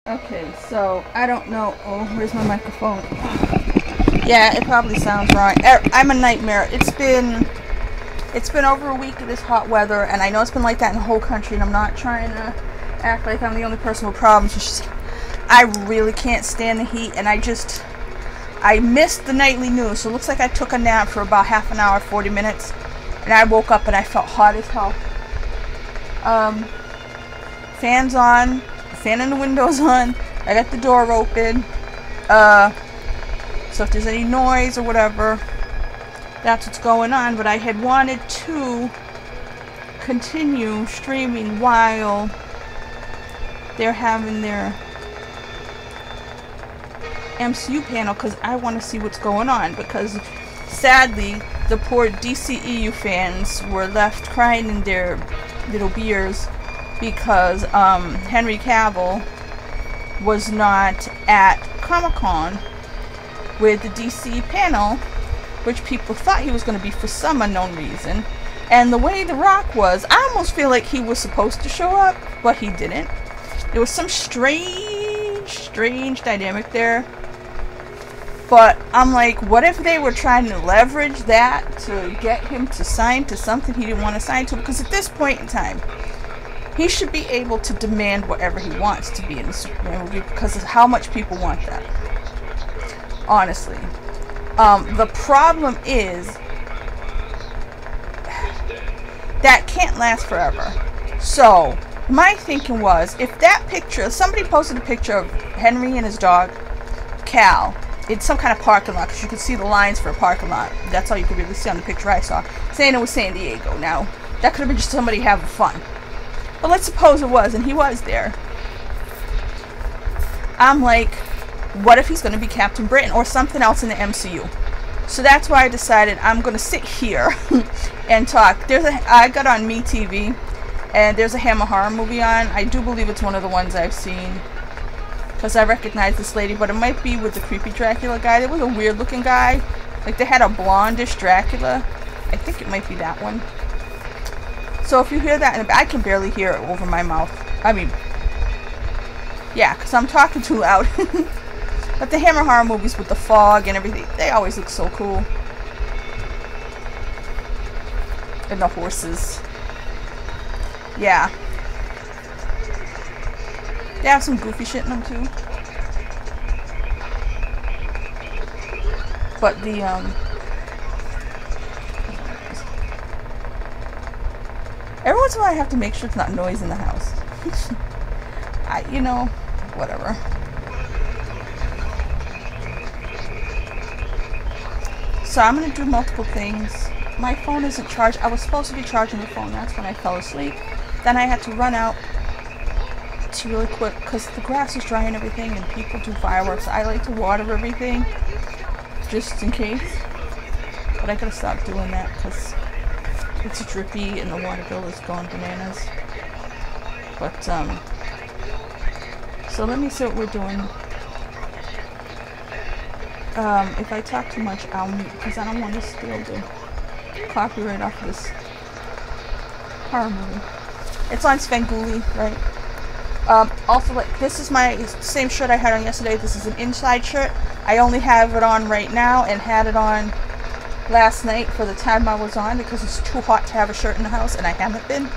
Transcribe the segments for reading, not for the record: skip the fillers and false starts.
Okay, so I don't know. Oh, where's my microphone? Yeah, it probably sounds wrong. I'm a nightmare. It's been over a week of this hot weather, and I know it's been like that in the whole country, and I'm not trying to act like I'm the only person with problems. It's just, I really can't stand the heat, and I missed the nightly news, so it looks like I took a nap for about half an hour, 40 minutes, and I woke up and I felt hot as hell. Fans on, fan in the windows on, I got the door open, so if there's any noise or whatever, that's what's going on. But I had wanted to continue streaming while they're having their MCU panel, because I want to see what's going on, because sadly the poor DCEU fans were left crying in their little beers because Henry Cavill was not at Comic-Con with the DC panel, which people thought he was going to be for some unknown reason. And the way The Rock was, I almost feel like he was supposed to show up, but he didn't. There was some strange dynamic there. But I'm like, what if they were trying to leverage that to get him to sign to something he didn't want to sign to? Because at this point in time, he should be able to demand whatever he wants to be in the Superman movie, because of how much people want that. Honestly. The problem is that can't last forever. So my thinking was, if that picture, somebody posted a picture of Henry and his dog Cal in some kind of parking lot, because you could see the lines for a parking lot. That's all you could really see on the picture I saw, saying it was San Diego. Now that could have been just somebody having fun, but let's suppose it was, and he was there. I'm like, what if he's going to be Captain Britain or something else in the MCU? So that's why I decided I'm going to sit here and talk. I got on MeTV, and there's a Hammer horror movie on. I do believe it's one of the ones I've seen, because I recognize this lady, but it might be with the creepy Dracula guy. There was a weird looking guy. Like, they had a blondish Dracula. I think it might be that one. So if you hear that, and I can barely hear it over my mouth. I mean, yeah, because I'm talking too loud. But the Hammer horror movies with the fog and everything, they always look so cool. And the horses. Yeah. They have some goofy shit in them too. But the every once in a while I have to make sure it's not noise in the house. You know, whatever. So I'm gonna do multiple things. My phone isn't charged. I was supposed to be charging the phone. That's when I fell asleep. Then I had to run out to really quick, because the grass is dry and everything, and people do fireworks. I like to water everything just in case, but I gotta stop doing that because it's drippy and the water bill is going bananas. But so let me see what we're doing. If I talk too much, I'll mute, because I don't want to steal the copyright off of this horror movie. It's on Svengoolie, right? Also, like, this is my same shirt I had on yesterday. This is an inside shirt. I only have it on right now and had it on last night for the time I was on, because it's too hot to have a shirt in the house, and I haven't been.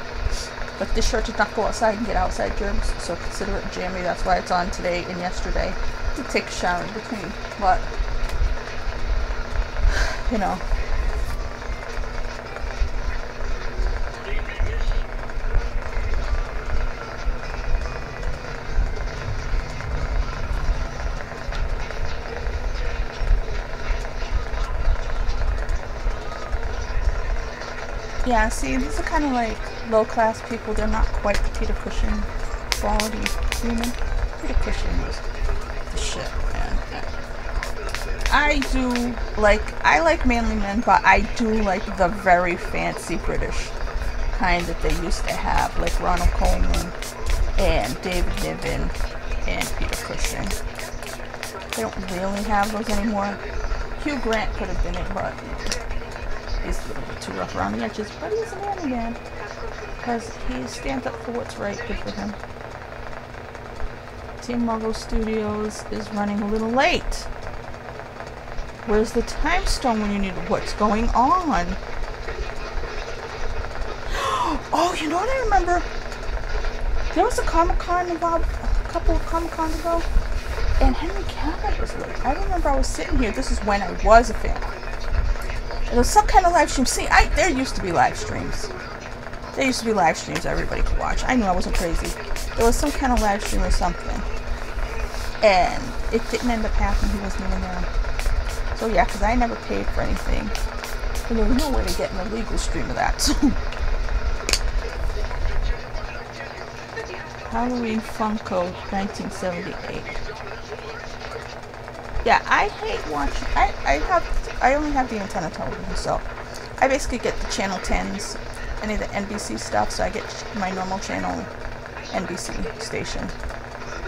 But this shirt does not go outside and get outside germs, so consider it jammy. That's why it's on today and yesterday, to take a shower in between. But, you know. Yeah, see, these are kind of like low-class people. They're not quite the Peter Cushing quality human. Peter Cushing was the shit, man. I like manly men, but I do like the very fancy British kind that they used to have, like Ronald Colman and David Niven and Peter Cushing. They don't really have those anymore. Hugh Grant could have been it, but he's a little bit too rough around the edges, but he's a manly man, because he stands up for what's right. Good for him. Team Marvel Studios is running a little late. Where's the time stone when you need it? What's going on? Oh, you know what I remember? There was a Comic-Con about a couple of Comic-Cons ago, and Henry Cavill was late. I remember I was sitting here. This is when I was a fan. There was some kind of live stream. See, there used to be live streams. There used to be live streams everybody could watch. I knew I wasn't crazy. There was some kind of live stream or something. And it didn't end up happening. He wasn't even there. So yeah, because I never paid for anything. And there was no way to get an illegal stream of that. So. Halloween Funko 1978. Yeah, I hate watching. I only have the antenna television, so I basically get the channel 10s, any of the NBC stuff, so I get my normal channel NBC station.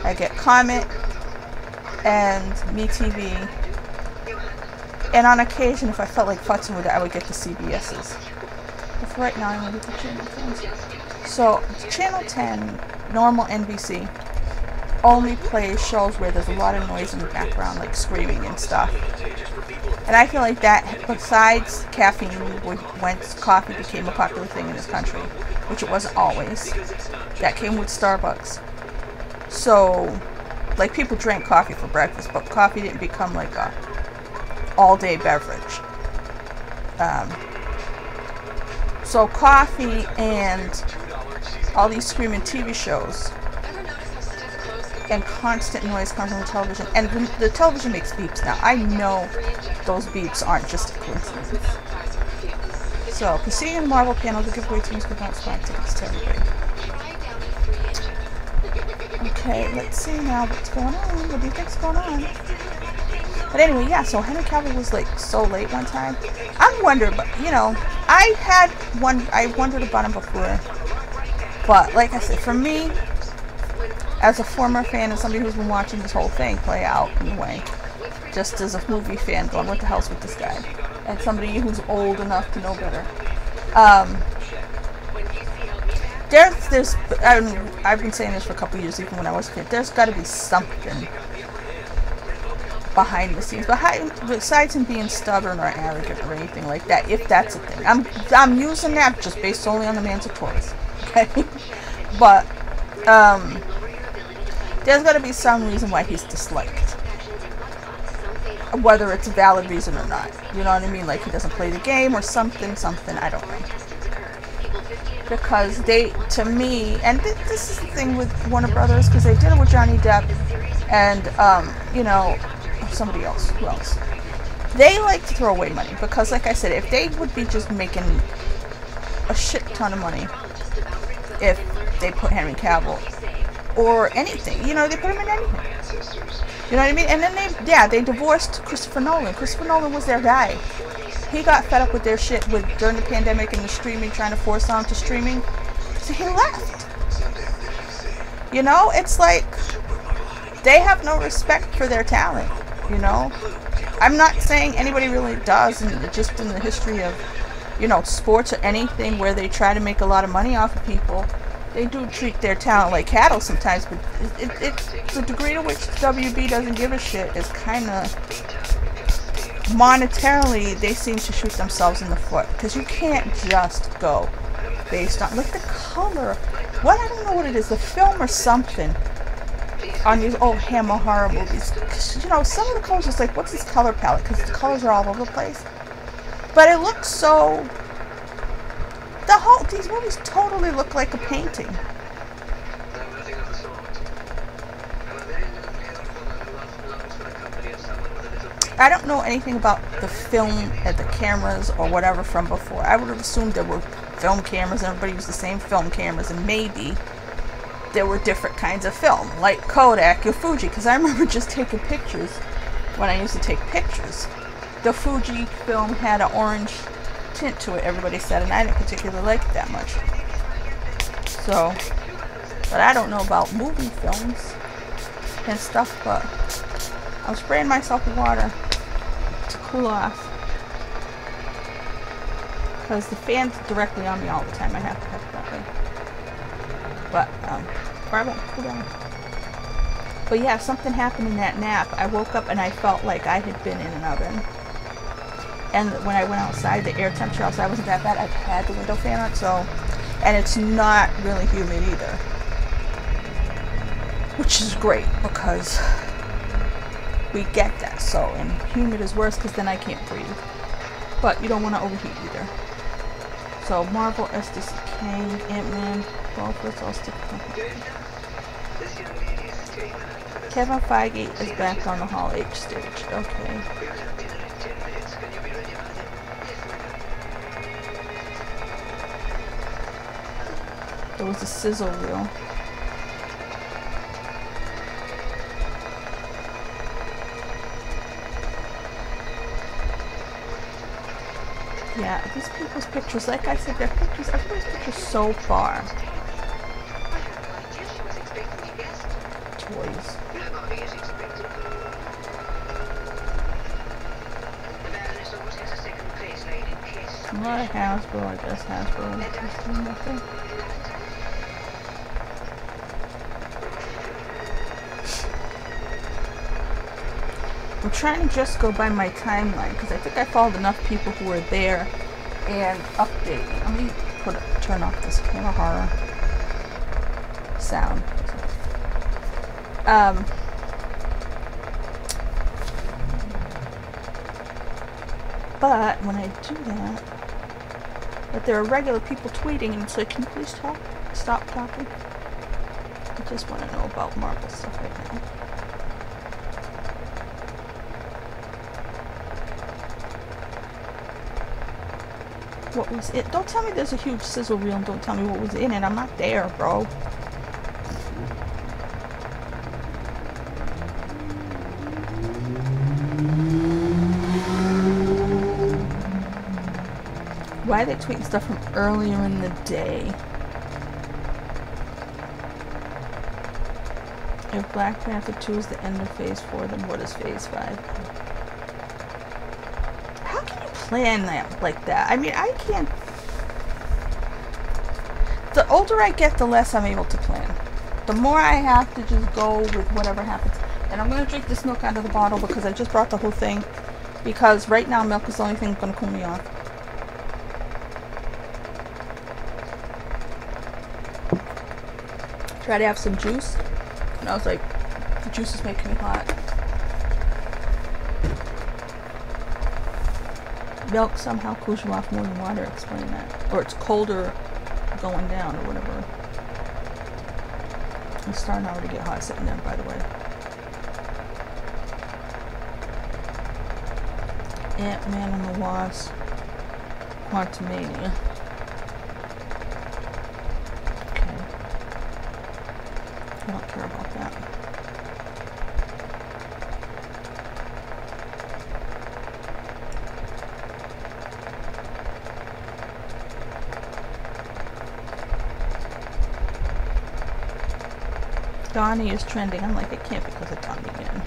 I get Comet and MeTV, and on occasion, if I felt like futzing with it, I would get the CBS's. But for right now, I'm going to get the channel 10s. So, channel 10, normal NBC, only plays shows where there's a lot of noise in the background, like screaming and stuff. And I feel like that, besides caffeine, once coffee became a popular thing in this country, which it wasn't always, that came with Starbucks. So, like, people drank coffee for breakfast, but coffee didn't become like a all-day beverage. So coffee and all these screaming TV shows and constant noise comes on the television, and the television makes beeps now. I know those beeps aren't just a coincidence. So, proceeding in the Marvel panel, the giveaway teams could not spot tickets to everybody. Okay, let's see now what's going on. What do you think's going on? But anyway, yeah, so Henry Cavill was like so late one time. I'm wondering, but you know, I wondered about him before. But like I said, for me, as a former fan and somebody who's been watching this whole thing play out in a way, just as a movie fan going, what the hell's with this guy? And somebody who's old enough to know better. I've been saying this for a couple of years, even when I was a kid. There's got to be something behind the scenes, besides him being stubborn or arrogant or anything like that, if that's a thing. I'm using that just based solely on the man's Taurus, okay? But there's got to be some reason why he's disliked, whether it's a valid reason or not. You know what I mean? Like he doesn't play the game or something. I don't know. Because to me, and this is the thing with Warner Brothers, because they did it with Johnny Depp and you know, somebody else. Who else? They like to throw away money because, like I said, if they would be just making a shit ton of money if they put Henry Cavill or anything, you know, they put him in anything. You know what I mean? And then they divorced Christopher Nolan. Christopher Nolan was their guy. He got fed up with their shit during the pandemic and the streaming, trying to force on to streaming. So he left. You know, it's like they have no respect for their talent, you know? I'm not saying anybody really does, and just in the history of, you know, sports or anything where they try to make a lot of money off of people, they do treat their talent like cattle sometimes, but it's the degree to which WB doesn't give a shit is kind of, monetarily, they seem to shoot themselves in the foot, because you can't just go based on, look, the color, I don't know what it is, the film or something, on these old Hammer horror movies. You know, some of the colors, just like, what's this color palette? Because the colors are all over the place. But it looks so... These movies totally look like a painting. I don't know anything about the film and the cameras or whatever from before. I would have assumed there were film cameras and everybody used the same film cameras, and maybe there were different kinds of film, like Kodak or Fuji, because I remember just taking pictures when I used to take pictures. The Fuji film had an orange tint to it, everybody said, and I didn't particularly like it that much. So, but I don't know about movie films and stuff, but I'm spraying myself with water to cool off, because the fan's directly on me all the time. I have to have it that way. But, or I won't cool down. But yeah, something happened in that nap. I woke up and I felt like I had been in an oven. And when I went outside, the air temperature outside wasn't that bad. I had the window fan on, so... And it's not really humid either. Which is great, because we get that. So, and humid is worse, because then I can't breathe. But you don't want to overheat either. So, Marvel, SDC Kang, Ant-Man, Dolphins, all stick. Kevin Feige is back on the Hall H stage. Okay. There was a sizzle reel. Yeah, these people's pictures, like I said, their pictures, everybody's pictures so far. Toys. A lot of Hasbro, I guess Hasbro is doing nothing. I'm trying to just go by my timeline because I think I followed enough people who were there and updating. Let me turn off this kind of horror sound. But when I do that, but there are regular people tweeting, and so can you please stop talking? I just want to know about Marvel stuff right now. What was it? Don't tell me there's a huge sizzle reel and don't tell me what was in it. I'm not there, bro. Why are they tweeting stuff from earlier in the day? If Black Panther 2 is the end of Phase 4, then what is Phase 5? Plan that like that. I mean, I can't. The older I get, the less I'm able to plan. The more I have to just go with whatever happens. And I'm gonna drink this milk out of the bottle because I just brought the whole thing. Because right now, milk is the only thing that's gonna cool me off. Try to have some juice, and I was like, the juice is making me hot. Milk somehow cools you off more than water, explain that. Or it's colder going down or whatever. It's starting already to get hot sitting there, by the way. Ant-Man and the Wasp. Quantumania. Okay. I don't care about that. Donnie is trending. I'm like, it can't because of Donnie again.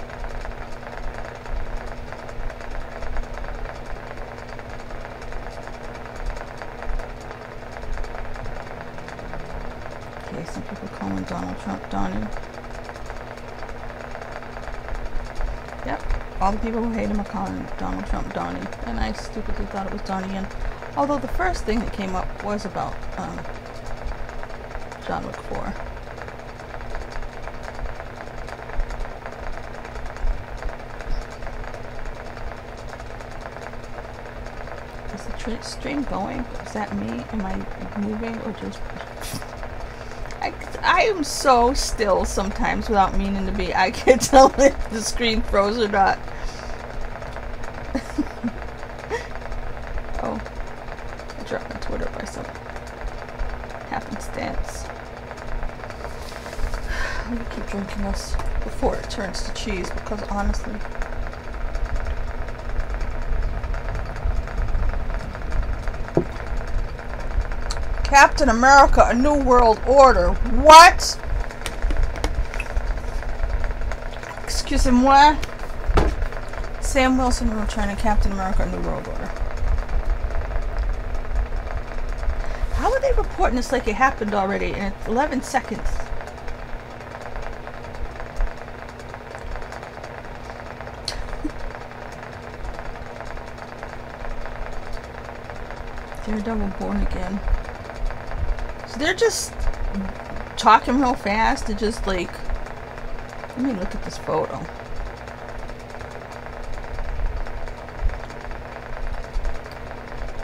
Okay, some people calling Donald Trump Donnie. Yep, all the people who hate him are calling Donald Trump Donnie. And I stupidly thought it was Donnie Yen. Although the first thing that came up was about John Wick 4. Stream going? Is that me? Am I moving or just... I am so still sometimes without meaning to be. I can't tell if the screen froze or not. Oh. I dropped my Twitter by some happenstance. Let me keep drinking this before it turns to cheese because honestly... Captain America, A New World Order. What? Excusez-moi. Sam Wilson will return to Captain America, A New World Order. How are they reporting this like it happened already in 11 seconds? Daredevil Born Again. So they're just talking real fast. They're just like, let me look at this photo.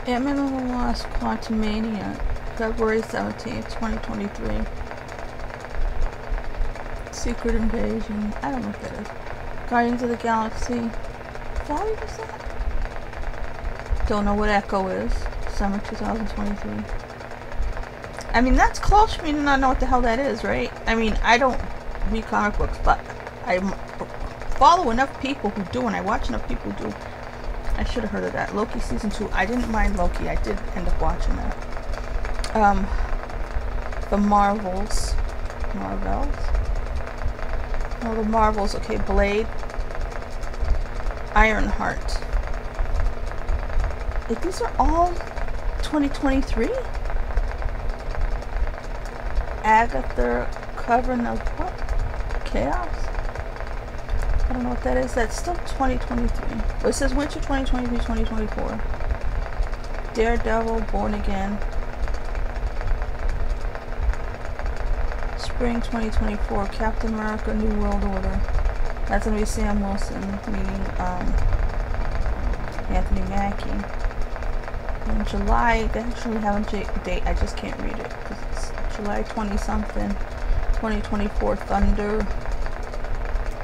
Ant-Man and the Wasp: Quantumania, February 17th, 2023. Secret Invasion. I don't know what that is. Guardians of the Galaxy. Value is that? Don't know what Echo is. Summer 2023. I mean, that's close for me to not know what the hell that is, right? I mean, I don't read comic books, but I follow enough people who do, and I watch enough people who do. I should have heard of that. Loki season 2. I didn't mind Loki. I did end up watching that. The Marvels. Oh, the Marvels. Okay, Blade. Ironheart. Like, these are all 2023? Agatha Coven of what? Chaos? I don't know what that is. That's still 2023. Well, it says winter 2023, 2024. Daredevil, Born Again. Spring 2024. Captain America, New World Order. That's gonna be Sam Wilson, meaning Anthony Mackie. In July, they actually have a date. I just can't read it because it's July 20 something. 2024 Thunder.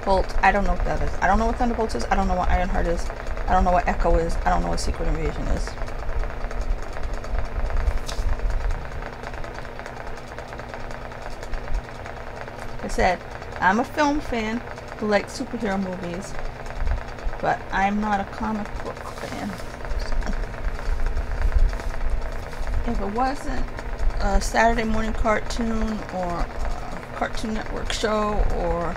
Bolt. I don't know what that is. I don't know what Thunderbolt is. I don't know what Ironheart is. I don't know what Echo is. I don't know what Secret Invasion is. Like I said, I'm a film fan who likes superhero movies, but I'm not a comic book fan. So, if it wasn't a Saturday morning cartoon or a Cartoon Network show or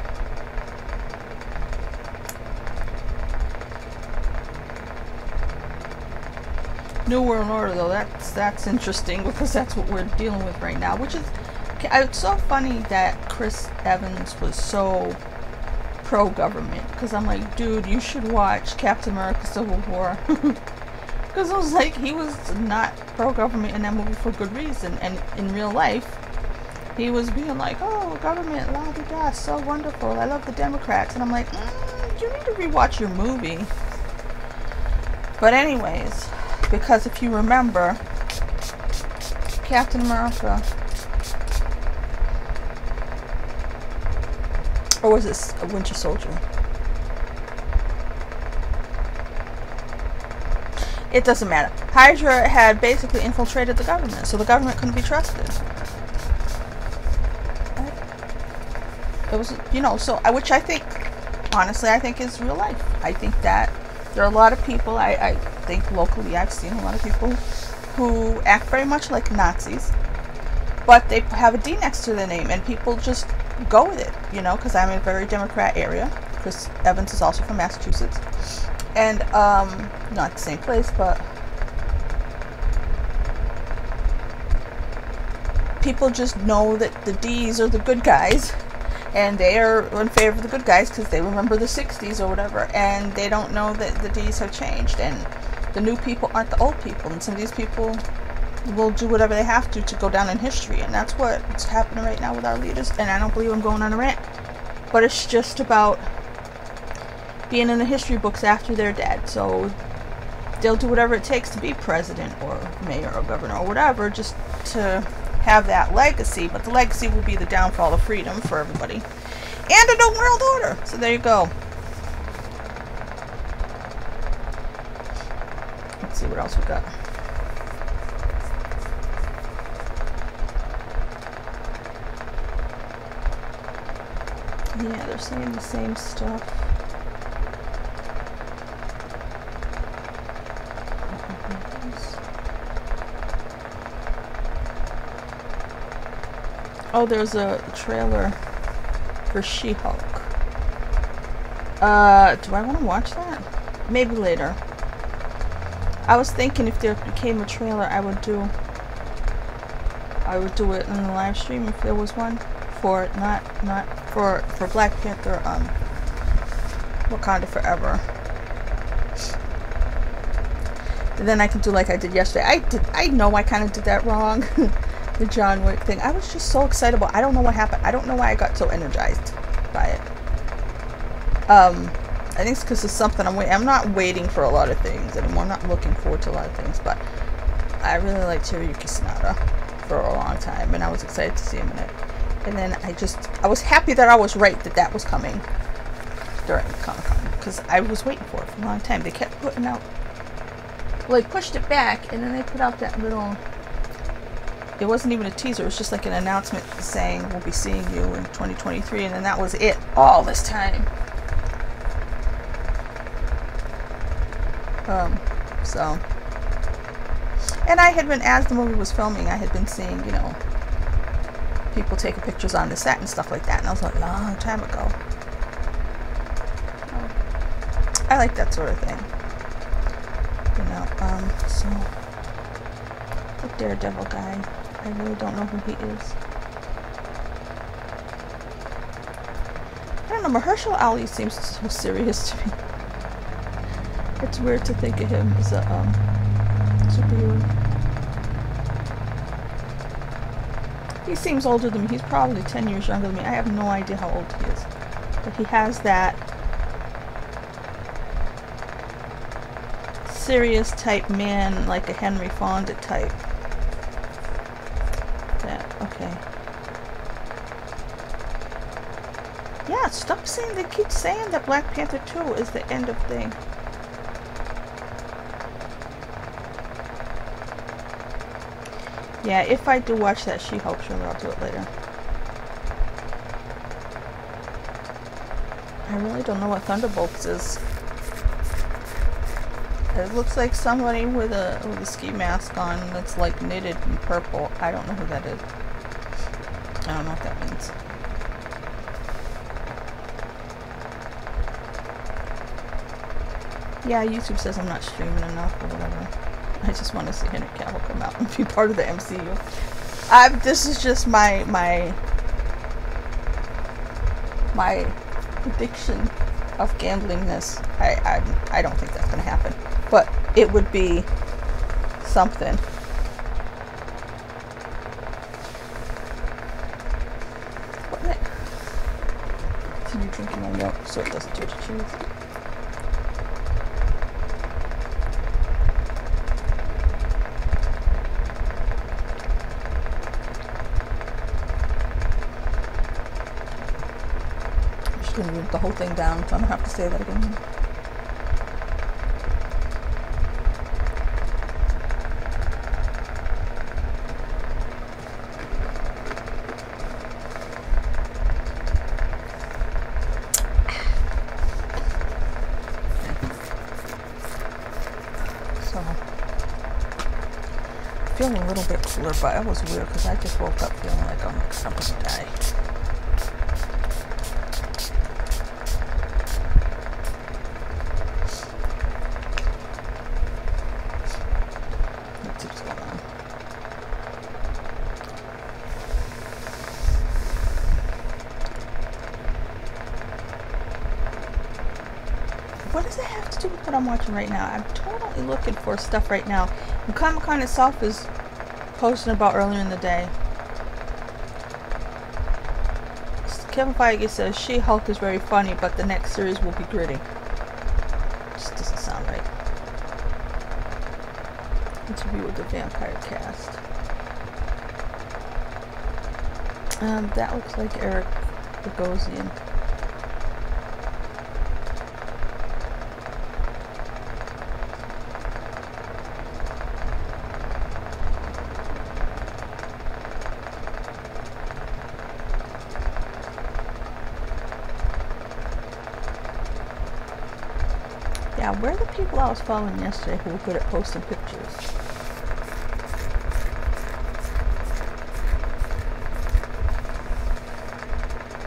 New World Order, though, that's interesting because that's what we're dealing with right now. Which is, it's so funny that Chris Evans was so pro-government, because I'm like, dude, you should watch Captain America: Civil War. Because it was like, he was not pro-government in that movie for good reason, and in real life he was being like, oh, government, la di da, so wonderful, I love the Democrats. And I'm like, you need to rewatch your movie. But anyways, because if you remember, Captain America, or was it a Winter Soldier? It doesn't matter. Hydra had basically infiltrated the government, so the government couldn't be trusted. It was, you know, so, which I think, honestly, I think is real life. I think that there are a lot of people, I think locally, I've seen a lot of people who act very much like Nazis, but they have a D next to their name, and people just go with it, you know, because I'm in a very Democrat area. Chris Evans is also from Massachusetts, and not the same place, but people just know that the D's are the good guys, and they are in favor of the good guys because they remember the 60s or whatever, and they don't know that the D's have changed, and the new people aren't the old people, and some of these people will do whatever they have to go down in history, and that's what's happening right now with our leaders. And I don't believe I'm going on a rant, but it's just about being in the history books after they're dead. So they'll do whatever it takes to be president or mayor or governor or whatever, just to have that legacy, but the legacy will be the downfall of freedom for everybody and a new world order. So there you go. Let's see what else we got. Yeah, they're saying the same stuff. Oh, there's a trailer for She-Hulk. Do I want to watch that? Maybe later. I was thinking if there became a trailer, I would do it in the live stream if there was one for it, not for Black Panther, Wakanda Forever. And then I can do like I did yesterday. I know I kind of did that wrong. The John Wick thing. I was just so excitable. I don't know what happened. I don't know why I got so energized by it. I think it's because it's something I'm not waiting for a lot of things anymore. I'm not looking forward to a lot of things, but I really liked Hiroyuki Sanada for a long time, and I was excited to see him in it. And then I was happy that I was right that that was coming during Comic-Con, because I was waiting for it for a long time. They kept putting out, well, they pushed it back, and then they put out that little, it wasn't even a teaser, it was just like an announcement saying we'll be seeing you in 2023, and then that was it all this time. So, and I had been, as the movie was filming, I had been seeing, you know, people taking pictures on the set and stuff like that, and I was like, a long time ago. I like that sort of thing, you know. So the Daredevil guy, I really don't know who he is. I don't know, Mahershala Ali seems so serious to me. It's weird to think of him as a superhero. He seems older than me. He's probably 10 years younger than me. I have no idea how old he is. But he has that serious type man, like a Henry Fonda type. That, okay. Yeah, stop saying, they keep saying that Black Panther 2 is the end of thing. Yeah, if I do watch that She-Hulk show, I'll do it later. I really don't know what Thunderbolts is. It looks like somebody with a ski mask on that's like knitted in purple. I don't know who that is. I don't know what that means. Yeah, YouTube says I'm not streaming enough or whatever. I just want to see Henry Cavill come out and be part of the MCU. This is just my prediction of gamblingness. I don't think that's going to happen. But it would be something. What the heck? Continue drinking my milk so it doesn't turn to cheese. I'm going to read the whole thing down, so I don't have to say that again. So, feeling a little bit cooler, but it was weird because I just woke up feeling like I'm going to die. What does it have to do with what I'm watching right now? I'm totally looking for stuff right now. And Comic-Con itself is posting about earlier in the day. Kevin Feige says She-Hulk is very funny, but the next series will be gritty. Just doesn't sound right. Interview with the Vampire cast. That looks like Eric Bogosian. Yeah, where are the people I was following yesterday who were good at posting pictures?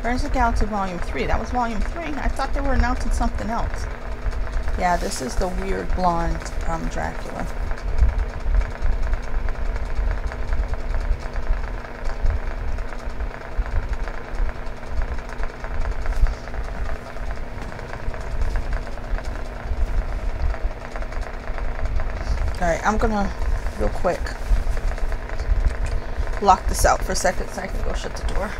Guardians of the Galaxy Volume 3. That was Volume 3. I thought they were announcing something else. Yeah, this is the weird blonde Dracula. Alright, I'm gonna, real quick, lock this out for a second so I can go shut the door.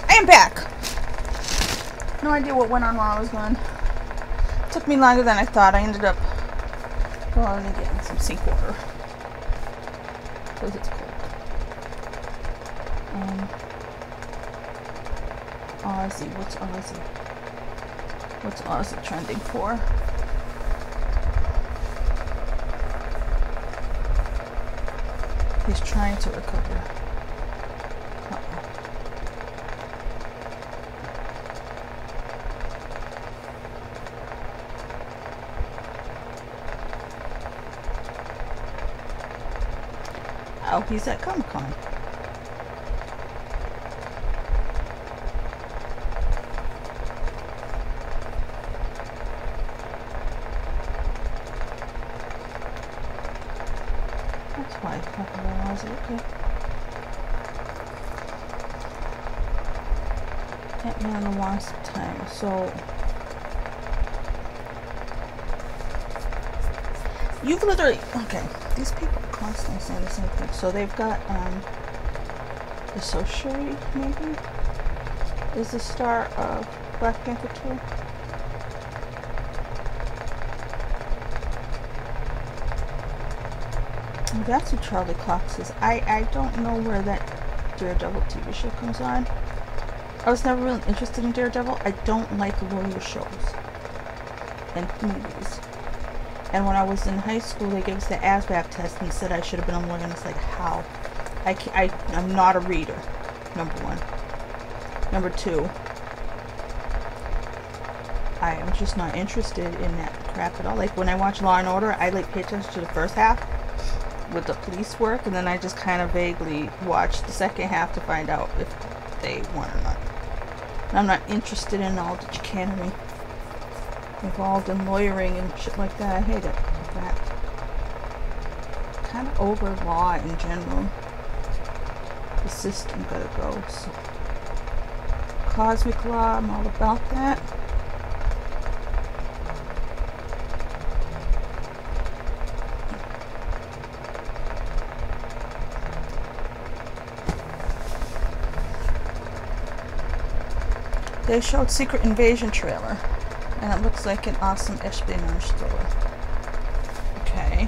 I'm back. No idea what went on while I was gone. It took me longer than I thought. I ended up going and getting some sink water because it's cold. Ozzy, what's Ozzy? What's Ozzy trending for? He's trying to recover. Oh, he's at Comic-Con. That's why I was okay. Ant-Man and the Wasp time. So you've literally these people are constantly saying the same thing. So they've got the Shuri maybe is the star of Black Panther 2. That's who Charlie Cox is. I don't know where that Daredevil TV show comes on. I was never really interested in Daredevil. I don't like lawyer shows and movies. And when I was in high school, they gave us the ASVAB test and said I should have been a lawyer. And it's like, how? I'm not a reader, number one. Number two, I am just not interested in that crap at all. Like, when I watch Law & Order, I like pay attention to the first half with the police work, and then I just kind of vaguely watch the second half to find out if they won or not. And I'm not interested in all the chicanery. involved in lawyering and shit like that. I hate it. That kind of over law in general. The system gotta go. So, cosmic law, I'm all about that. They showed Secret Invasion trailer, and it looks like an awesome espionage thriller. Okay.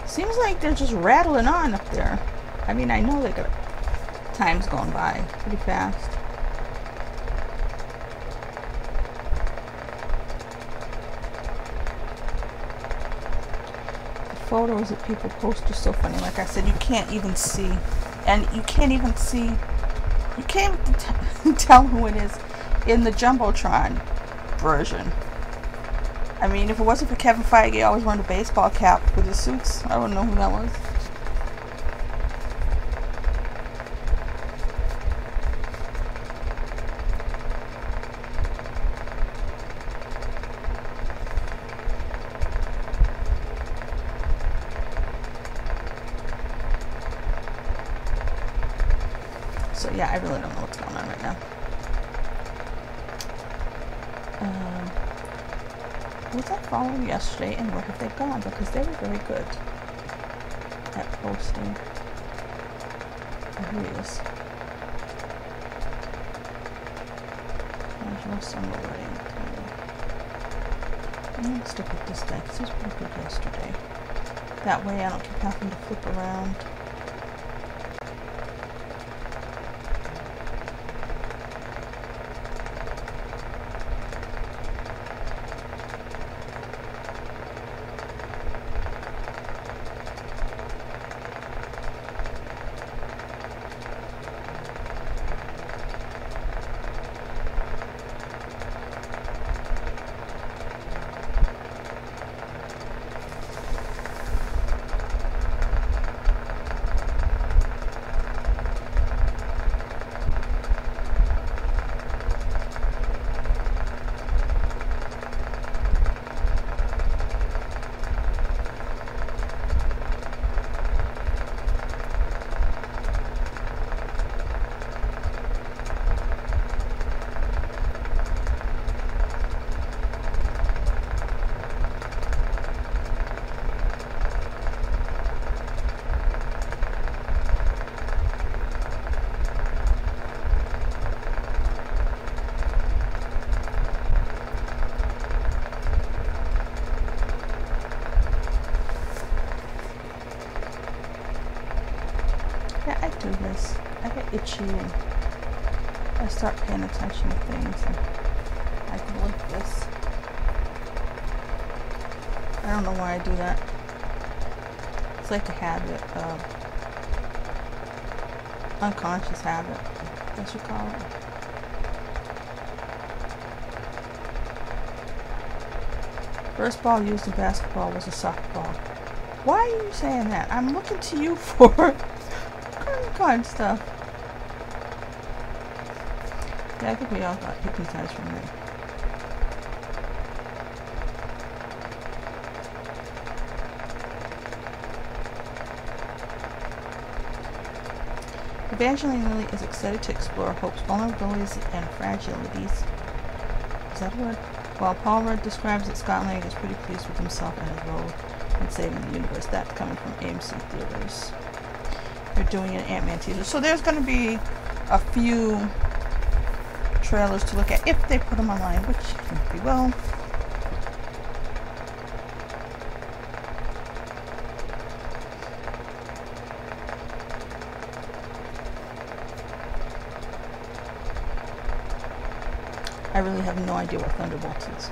Seems like they're just rattling on up there. I mean, I know they got time's going by pretty fast. Photos that people post are so funny. Like I said, you can't even see, and you can't even tell who it is in the Jumbotron version. I mean, if it wasn't for Kevin Feige always wearing a baseball cap with his suits, I wouldn't know who that was. So yeah, I really don't know what's going on right now. Was I following yesterday, and where have they gone? Because they were very good at posting. Oh, here he is. National Summer Wedding. I'm going to stick with this guy because he was pretty good yesterday. That way I don't keep having to flip around. Yeah, I do this. I get itchy and I start paying attention to things and I go like this. I don't know why I do that. It's like a habit, unconscious habit, I guess you call it. First ball used in basketball was a softball. Why are you saying that? I'm looking to you for card stuff. Yeah, I think we all got hypnotized from that. Evangeline Lilly is excited to explore Hope's vulnerabilities and fragilities. Is that a word? While Paul Rudd describes that Scott Lang is pretty pleased with himself and his role in saving the universe. That's coming from AMC Theaters. They're doing an Ant-Man teaser. So there's going to be a few trailers to look at if they put them online, which I think they will. I really have no idea what Thunderbolts is.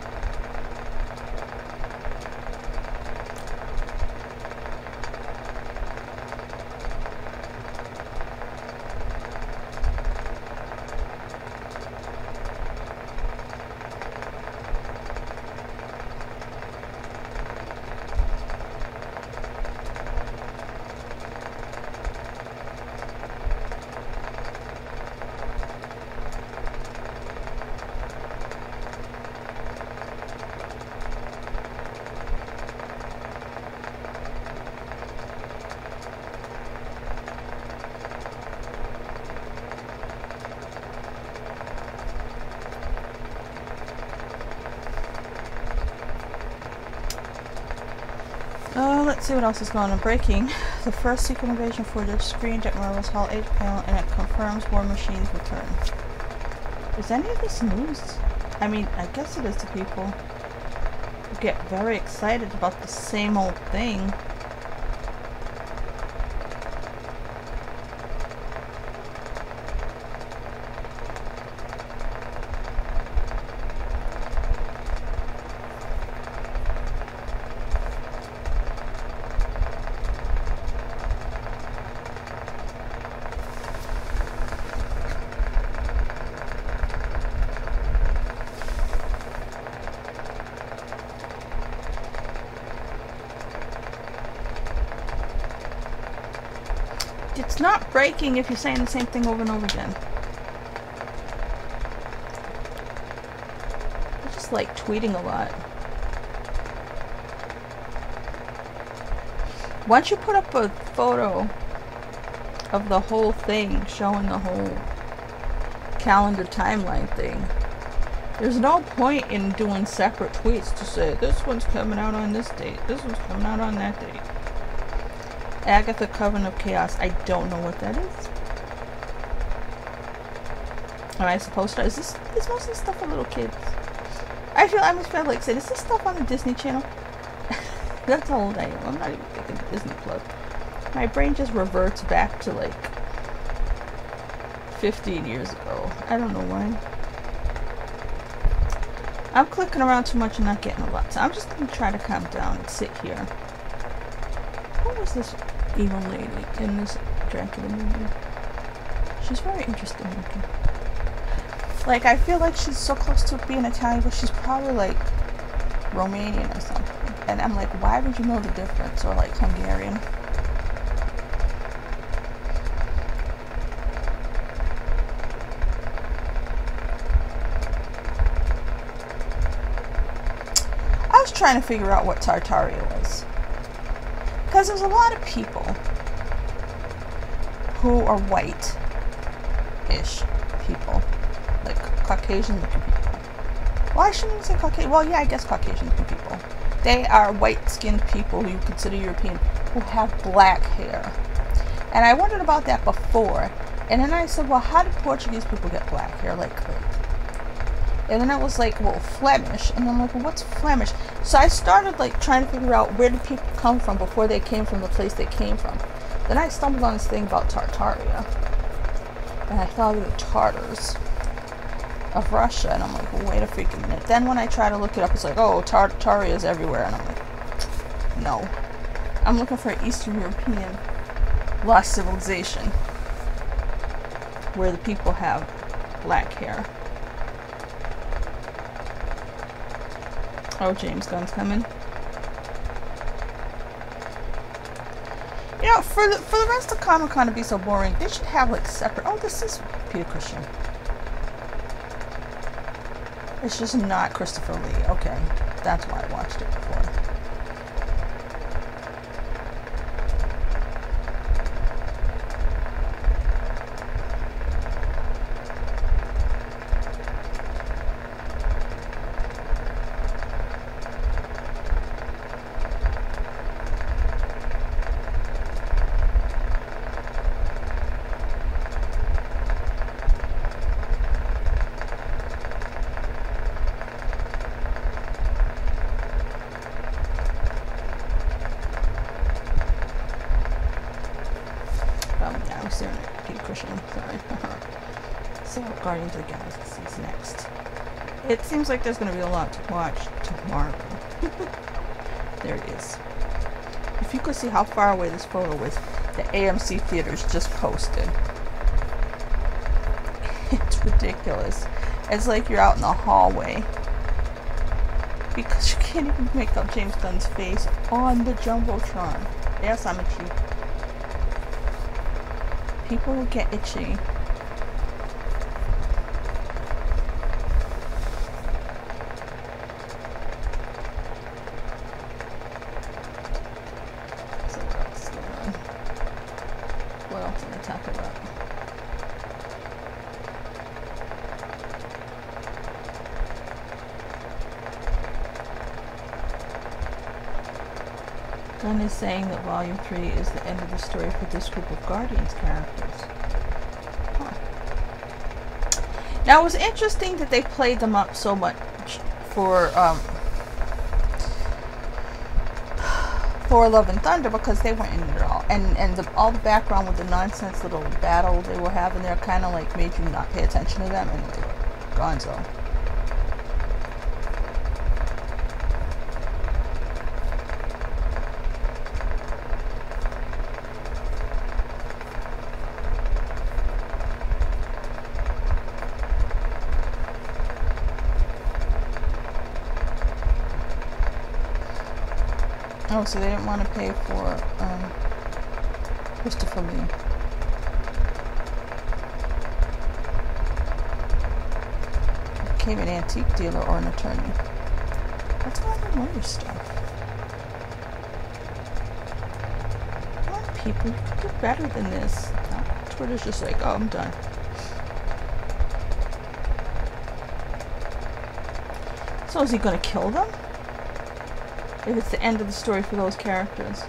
Let's see what else is going on. Breaking. The first secret invasion footage screened at Marvel's Hall H panel, and it confirms War Machine's return. Is any of this news? I mean, I guess it is to people who get very excited about the same old thing. It's not breaking if you're saying the same thing over and over again. I just like tweeting a lot. Once you put up a photo of the whole thing, showing the whole calendar timeline thing, there's no point in doing separate tweets to say, this one's coming out on this date, this one's coming out on that date. Agatha Coven of Chaos. I don't know what that is. Am I supposed to? Is most of this stuff for little kids? I almost feel like saying, is this stuff on the Disney Channel? That's how old I am. I'm not even thinking Disney Plus. My brain just reverts back to like 15 years ago. I don't know why. I'm clicking around too much and not getting a lot. So I'm just going to try to calm down and sit here. Who was this evil lady in this Dracula movie? She's very interesting looking. Like, I feel like she's so close to being Italian, but she's probably like Romanian or something. And I'm like, why would you know the difference? Or like Hungarian. I was trying to figure out what Tartaria was. Because there's a lot of people who are white-ish people. Like Caucasian-looking people. Well, I shouldn't even say Caucasian. Well, yeah, I guess Caucasian-looking people. They are white-skinned people who you consider European who have black hair. And I wondered about that before. And then I said, well, how did Portuguese people get black hair? Like, and then I was like, well, Flemish. And I'm like, well, what's Flemish? So I started like trying to figure out where did people come from before they came from the place they came from. Then I stumbled on this thing about Tartaria. And I thought of the Tartars of Russia. And I'm like, well, wait a freaking minute. Then when I try to look it up, it's like, oh, Tartaria is everywhere. And I'm like, no. I'm looking for Eastern European lost civilization where the people have black hair. Oh, James Gunn's coming. You know, for the rest of Comic-Con to be so boring, they should have like separate. Oh, this is Peter Cushing. It's just not Christopher Lee. Okay, that's why I watched it before. Guardians of the Galaxy is next. It seems like there's going to be a lot to watch tomorrow. There it is. If you could see how far away this photo was, the AMC theaters just posted. It's ridiculous. It's like you're out in the hallway. Because you can't even make out James Gunn's face on the Jumbotron. Yes, I'm itchy. People will get itchy. Gunn is saying that Volume 3 is the end of the story for this group of Guardians characters. Huh. Now, it was interesting that they played them up so much for Love and Thunder, because they weren't in it at all. And all the background with the nonsense little battle they were having there kind of like made you not pay attention to them, and they were gonzo. Oh, so they didn't want to pay for Christopher Lee. Became an antique dealer or an attorney. That's all the lawyer stuff. Come on, people, you could do better than this. No, Twitter's just like, oh, I'm done. So is he gonna kill them? If it's the end of the story for those characters.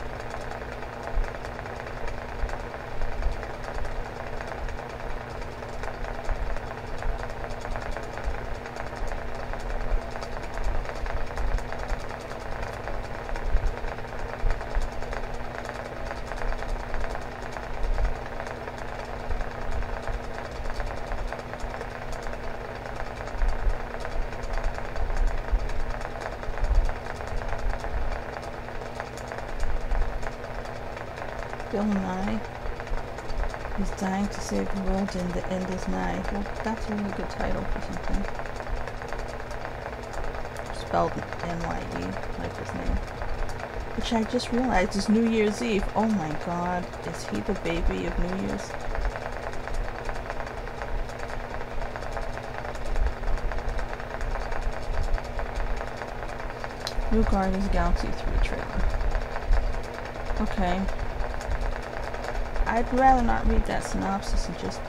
Bill Nye is dying to save the world and the end is nigh. Well, that's a really good title for something. Spelled N-Y-E, like his name. Which I just realized is New Year's Eve. Oh my god, is he the baby of New Year's? New Guardians Galaxy 3 trailer. Okay. I'd rather not read that synopsis and just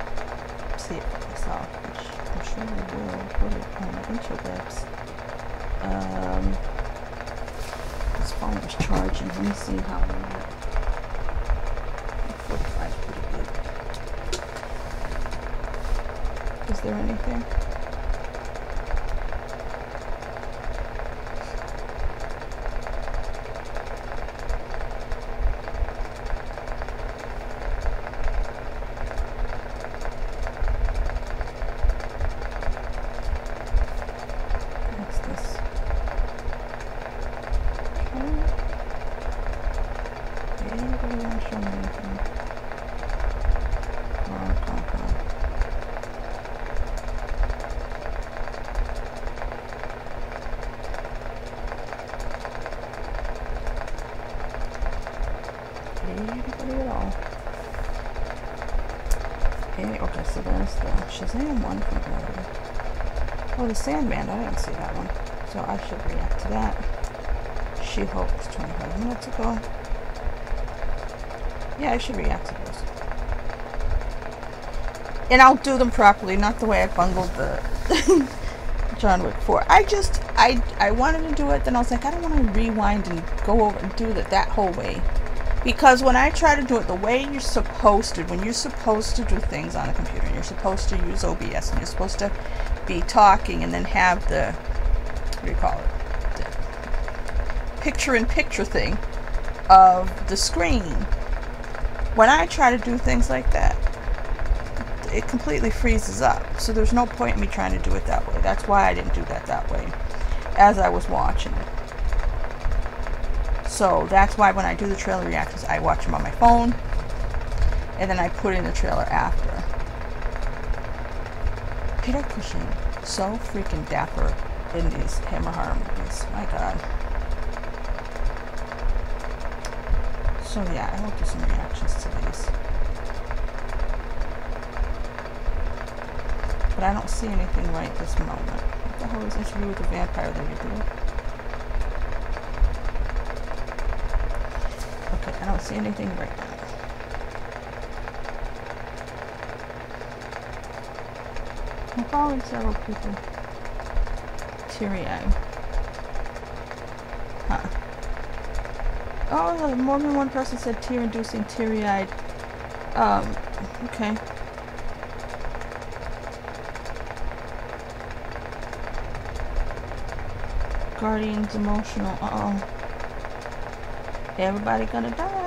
see it for myself, which I'm sure I will put it on the interwebs. This phone was charging. Let me see how long. 45, pretty good. Is there anything? Okay, so there's the Shazam one from earlier. Oh, the Sandman, I didn't see that one. So I should react to that. She-Hulk was 25 minutes ago. Yeah, I should react to those. And I'll do them properly, not the way I bungled the John Wick 4. I wanted to do it, then I was like, I don't want to rewind and go over and do it that whole way. Because when I try to do it the way you're supposed to, when you're supposed to do things on a computer, and you're supposed to use OBS, and you're supposed to be talking and then have the, what do you call it, the picture-in-picture thing of the screen. When I try to do things like that, it completely freezes up. So there's no point in me trying to do it that way. That's why I didn't do that way as I was watching it. So that's why when I do the trailer reactions, I watch them on my phone, and then I put in the trailer after. Peter Cushing, so freaking dapper in these Hammer horror movies. My god. So yeah, I will do some reactions to these. But I don't see anything right this moment. What the hell is Interview with the Vampire that we do? Okay, I don't see anything right now. I'm following several people. Teary-eyed. Huh. Oh, more than one person said tear-inducing, teary-eyed. Okay. Guardians emotional. Uh-oh. Everybody gonna die.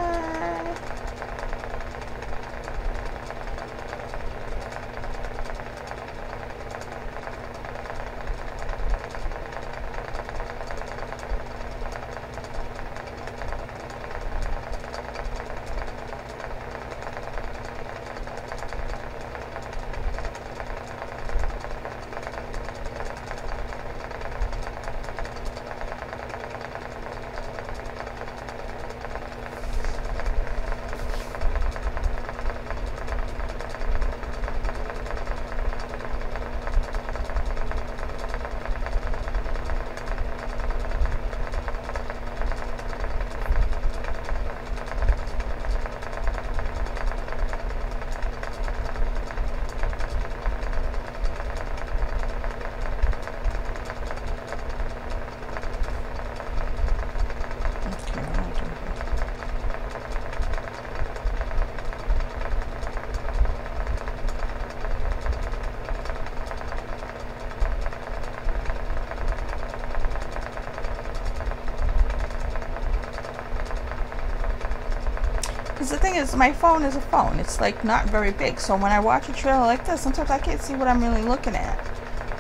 Because the thing is, my phone is a phone. It's like not very big. So when I watch a trailer like this, sometimes I can't see what I'm really looking at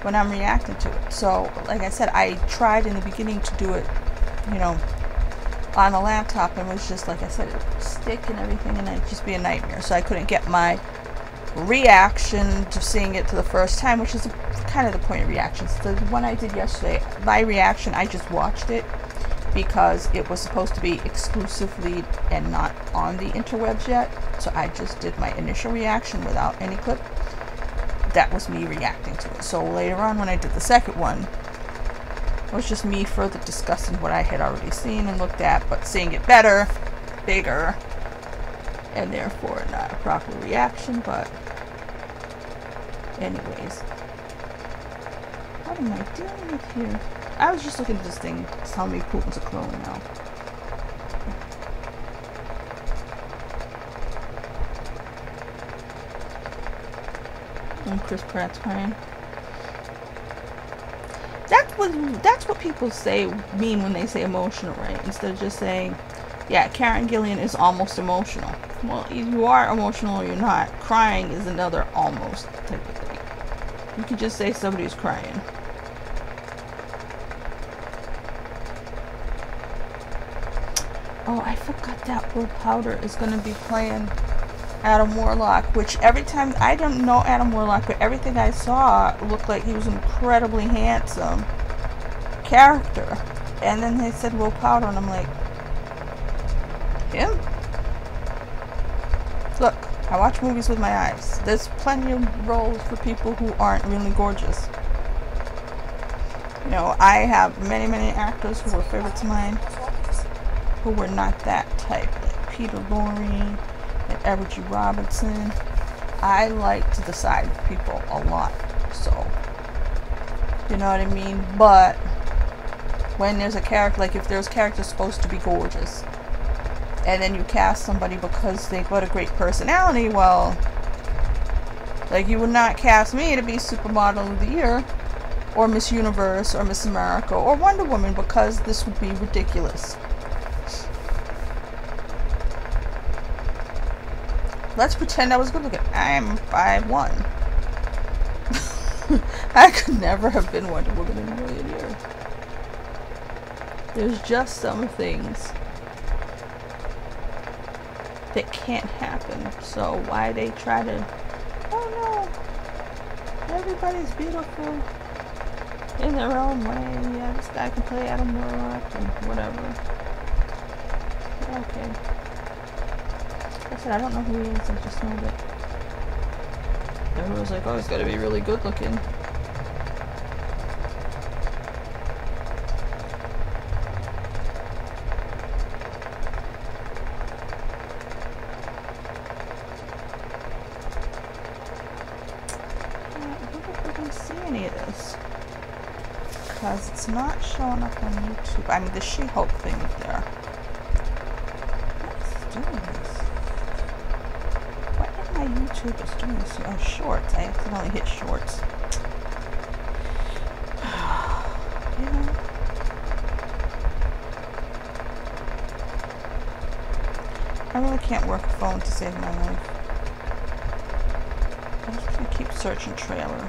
when I'm reacting to it. So like I said, I tried in the beginning to do it, you know, on a laptop, and it was just, like I said, it would stick and everything, and it'd just be a nightmare. So I couldn't get my reaction to seeing it to the first time, which is kind of the point of reactions. The one I did yesterday, my reaction, I just watched it because it was supposed to be exclusively and not on the interwebs yet. So I just did my initial reaction without any clip. That was me reacting to it. So later on when I did the second one, it was just me further discussing what I had already seen and looked at, but seeing it better, bigger, and therefore not a proper reaction. But anyways, what am I dealing with here? I was just looking at this thing telling me Putin's a clone now. And Chris Pratt's crying. That's what people mean when they say emotional, right? Instead of just saying, yeah, Karen Gillan is almost emotional. Well, either you are emotional or you're not. Crying is another almost type of thing. You could just say somebody's crying. Oh, I forgot that Will Powder is going to be playing Adam Warlock, which every time, I don't know Adam Warlock, but everything I saw looked like he was an incredibly handsome character. And then they said Will Powder, and I'm like, him? Look, I watch movies with my eyes. There's plenty of roles for people who aren't really gorgeous. You know, I have many, many actors who were favorites of mine who were not that type, like Peter Lorre and Everett G. Robinson. I like to decide people a lot, so you know what I mean. But when there's a character, like if there's characters supposed to be gorgeous, and then you cast somebody because they've got a great personality, well, like you would not cast me to be Supermodel of the Year, or Miss Universe, or Miss America, or Wonder Woman, because this would be ridiculous. Let's pretend I was good looking. I'm 5'1". I could never have been Wonder Woman in a million years. There's just some things that can't happen. So why they try to, oh no, everybody's beautiful in their own way. Yeah, this guy can play Adam Warlock and whatever. Okay. I said, I don't know who he is, I just know that everyone was like, oh, he's gotta be really good looking. I wonder if we're gonna see any of this, because it's not showing up on YouTube. I mean, the She-Hulk thing is there. doing this? What in my YouTube is doing this? Oh, shorts. I accidentally hit shorts. You know? I really can't work a phone to save my life. I'm just gonna keep searching trailer.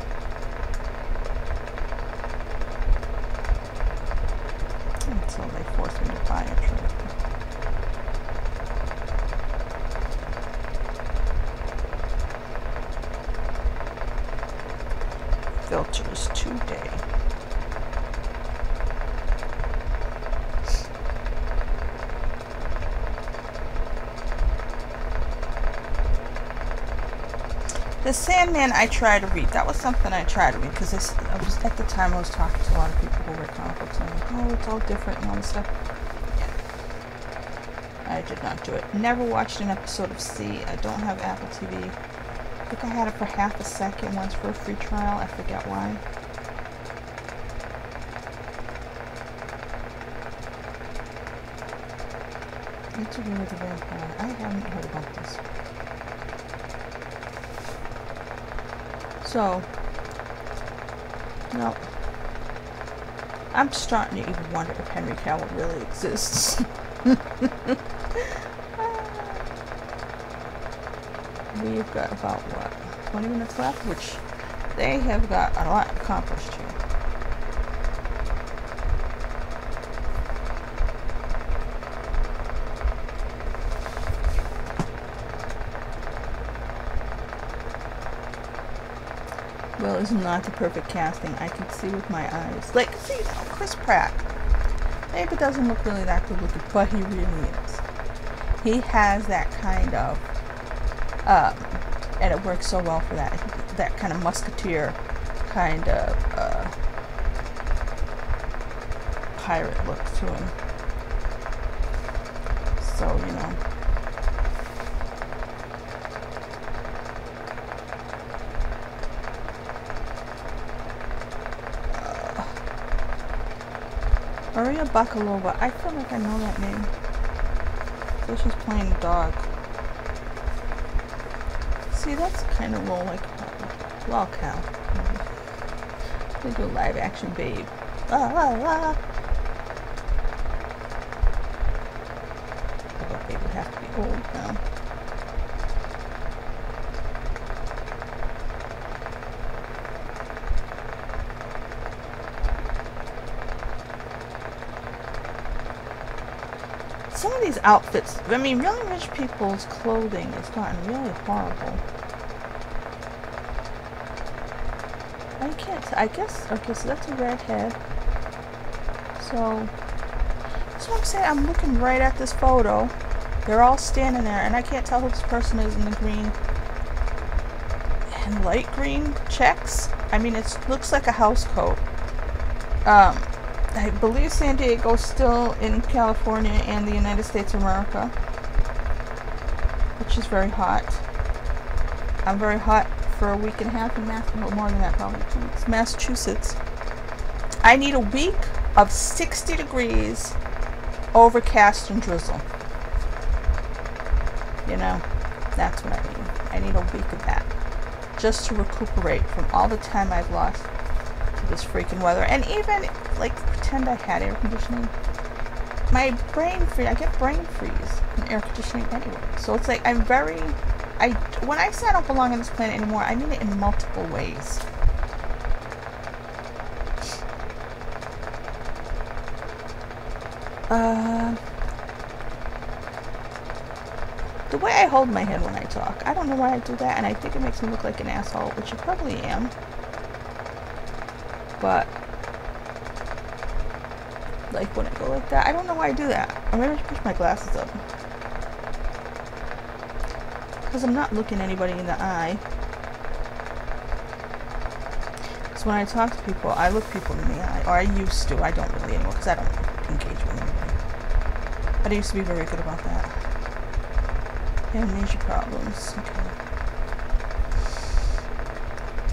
Until they force me to buy a trailer. Filters today. The Sandman I try to read. That was something I tried to read because I was at the time I was talking to a lot of people who read comic books and I'm like, oh, it's all different and all this stuff. Yeah. I did not do it. Never watched an episode of C. I don't have Apple TV. I think I had it for half a second once for a free trial. I forget why. Interview with the Vampire. I haven't heard about this. So, no. I'm starting to even wonder if Henry Cavill really exists. We've got about, what, 20 minutes left, which they have got a lot accomplished here. Well, it's not the perfect casting. I can see with my eyes. Like, see, you know, Chris Pratt. Maybe it doesn't look really that good looking, but he really is. He has that kind of, and it works so well for that. That kind of musketeer kind of pirate look to him. So, you know. Maria Bakalova. I feel like I know that name. So she's playing a dog. See, that's kind of role like well, cow. They do a live action babe. La la la. Although babe would have to be old now. Some of these outfits, I mean, really rich people's clothing has gotten really horrible. I can't, I guess, okay, so that's a redhead. So, that's what I'm saying, I'm looking right at this photo. They're all standing there, and I can't tell who this person is in the green and light green checks. I mean, it looks like a house coat. I believe San Diego's still in California and the United States of America, which is very hot. I'm very hot for a week and a half in Massachusetts, more than that, probably 2 weeks. Massachusetts. I need a week of 60 degrees, overcast and drizzle. You know, that's what I need. I need a week of that, just to recuperate from all the time I've lost to this freaking weather. And even, like, pretend I had air conditioning. My brain freeze, I get brain freeze from air conditioning anyway. So it's like I'm very, when I say I don't belong on this planet anymore, I mean it in multiple ways. The way I hold my head when I talk, I don't know why I do that, and I think it makes me look like an asshole, which I probably am. But like when I go like that, I don't know why I do that. Or maybe I should push my glasses up. Because I'm not looking anybody in the eye. Because when I talk to people, I look people in the eye. Or I used to. I don't really anymore because I don't engage with anybody. But I used to be very good about that. Amnesia problems. Okay.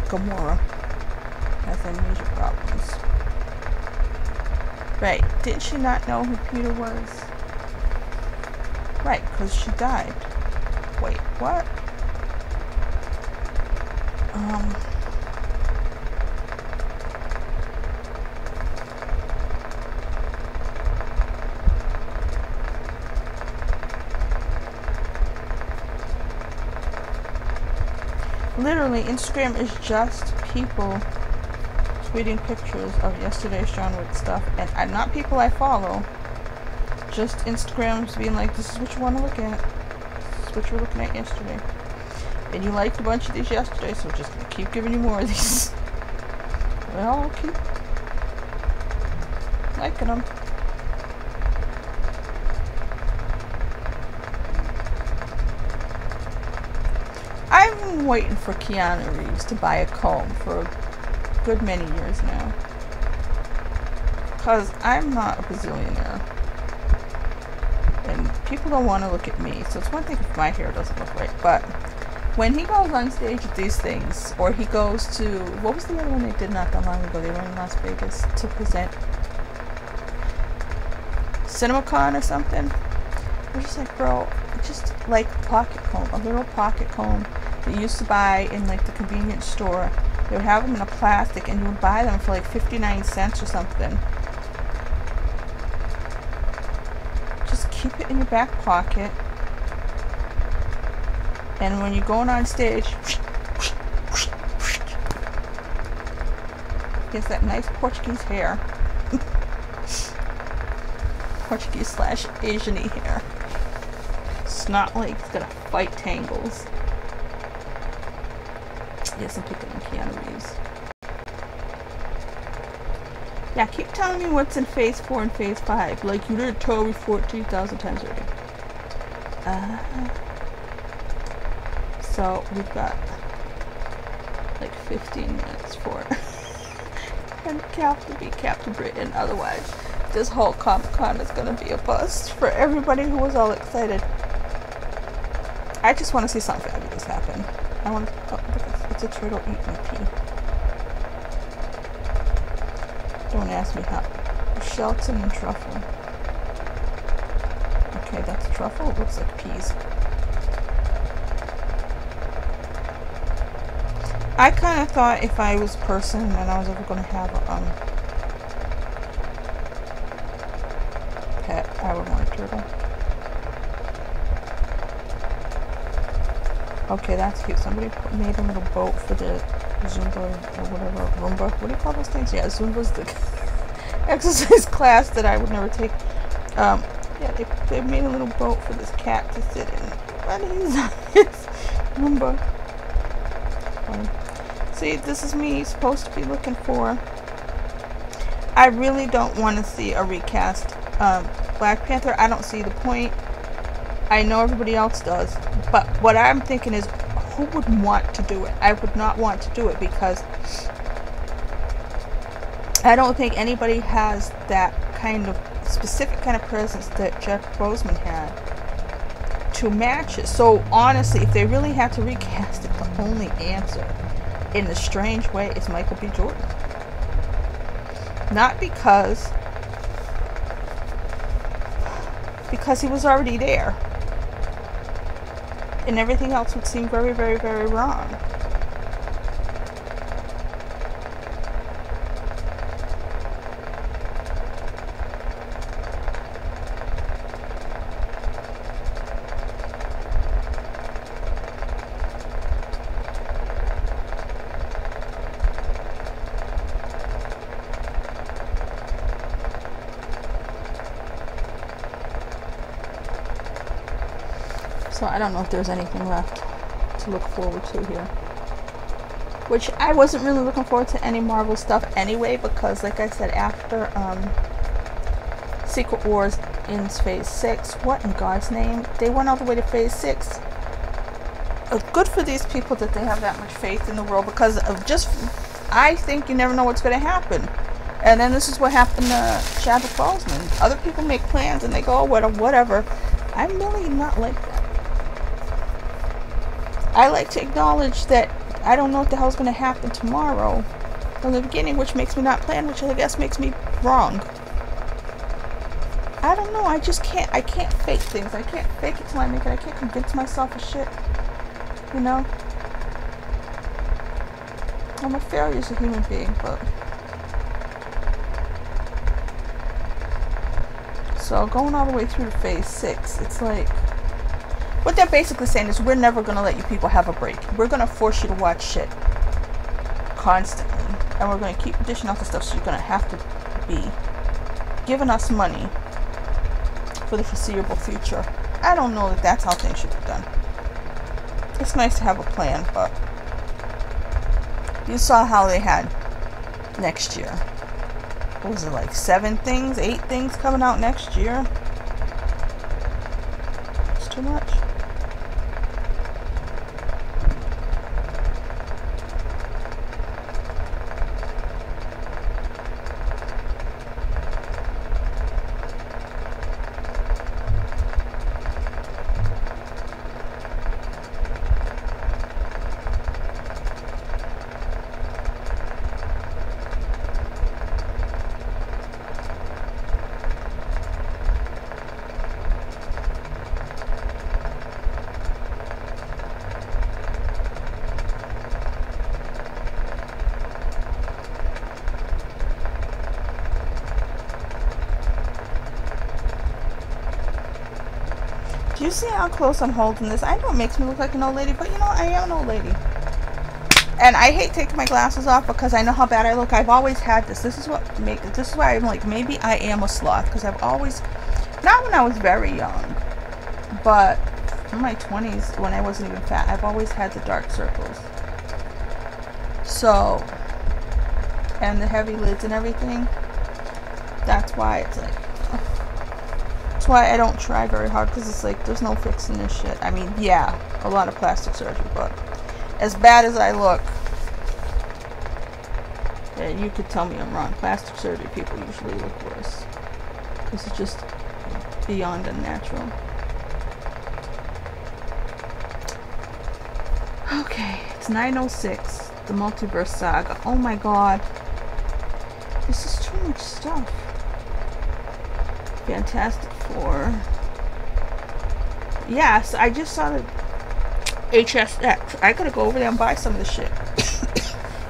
Gamora has amnesia problems. Right. Didn't she not know who Peter was? Right, because she died. Wait, what? Literally, Instagram is just people tweeting pictures of yesterday's John Wick stuff, and not people I follow. Just Instagrams being like, this is what you want to look at. This is what you were looking at yesterday. And you liked a bunch of these yesterday, so we're just going to keep giving you more of these. Well, I'll keep liking them. I've been waiting for Keanu Reeves to buy a comb for a good many years now. Because I'm not a bazillionaire. And people don't want to look at me. So it's one thing if my hair doesn't look right. But when he goes on stage with these things, or he goes to, what was the other one they did not that long ago? They were in Las Vegas to present CinemaCon or something. I'm just like, bro, just like a pocket comb, a little pocket comb that you used to buy in like the convenience store. They would have them in a plastic, and you would buy them for like 59 cents or something. Just keep it in your back pocket, and when you're going on stage, gets that nice Portuguese hair. Portuguese / Asian-y hair. It's not like it's gonna fight tangles. Yes, I'm picking on Keanu Reeves. Yeah, keep telling me what's in phase 4 and phase 5. Like you didn't tell me 14,000 times already. So we've got like 15 minutes for it. And Cap to be Captain Britain. Otherwise, this whole Comic-Con is gonna be a bust for everybody who was all excited. I just want to see something fabulous happen. I want to. Oh, it's a turtle eating a pea. Don't ask me how. Shelton and truffle. Okay, that's a truffle. It looks like peas. I kind of thought if I was a person and I was ever going to have a pet, I would want a turtle. Okay, that's cute. Somebody made a little boat for the Zumba or whatever. Roomba. What do you call those things? Yeah, Zumba's the exercise class that I would never take. Yeah, they made a little boat for this cat to sit in. But he's it's Roomba. See, this is me supposed to be looking for. I really don't want to see a recast Black Panther. I don't see the point. I know everybody else does, but what I'm thinking is, who would want to do it? I would not want to do it because I don't think anybody has that kind of specific kind of presence that Jeff Boseman had to match it. So honestly, if they really had to recast it, the only answer, in a strange way, is Michael B. Jordan. Not because he was already there. And everything else would seem very, very, very wrong. So I don't know if there's anything left to look forward to here. Which I wasn't really looking forward to any Marvel stuff anyway, because like I said, after Secret Wars ends phase 6, what in God's name? They went all the way to phase 6. Good for these people that they have that much faith in the world, because of just, I think you never know what's going to happen. And then this is what happened to Chadwick Boseman. Other people make plans and they go, oh, whatever. I'm really not like that. I like to acknowledge that I don't know what the hell's going to happen tomorrow from the beginning, which makes me not plan, which I guess makes me wrong. I don't know. I just can't. I can't fake things. I can't fake it till I make it. I can't convince myself of shit. You know? I'm a failure as a human being, but... So, going all the way through to phase 6, it's like... What they're basically saying is, we're never going to let you people have a break. We're going to force you to watch shit. Constantly. And we're going to keep dishing out the stuff, so you're going to have to be giving us money for the foreseeable future. I don't know that that's how things should be done. It's nice to have a plan, but you saw how they had next year. What was it, like 7 things, 8 things coming out next year? It's too much. Do you see how close I'm holding this? I know it makes me look like an old lady, but you know, I am an old lady. And I hate taking my glasses off because I know how bad I look. I've always had this. This is why I'm like, maybe I am a sloth, because I've always, not when I was very young, but in my 20s, when I wasn't even fat, I've always had the dark circles. So, and the heavy lids and everything. That's why it's like, that's why I don't try very hard, because it's like, there's no fixing this shit. I mean, yeah, a lot of plastic surgery, but as bad as I look, yeah, you could tell me I'm wrong. Plastic surgery people usually look worse, because it's just beyond unnatural. Okay, it's 9:06, the Multiverse Saga. Oh my god, this is too much stuff. Fantastic Four. Yes, I just saw the HSX. I gotta go over there and buy some of the shit.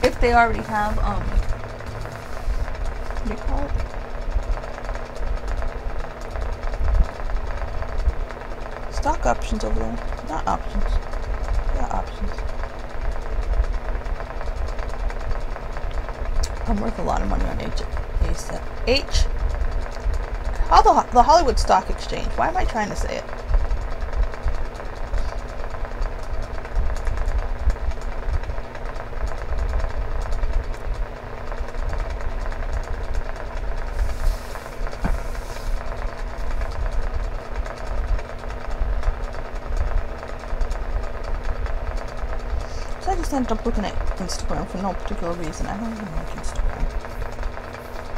If they already have, what do you call it? Stock options over there. Not options. Yeah, options. I'm worth a lot of money on the Hollywood Stock Exchange. Why am I trying to say it? So I just ended up looking at Instagram for no particular reason. I don't even like Instagram.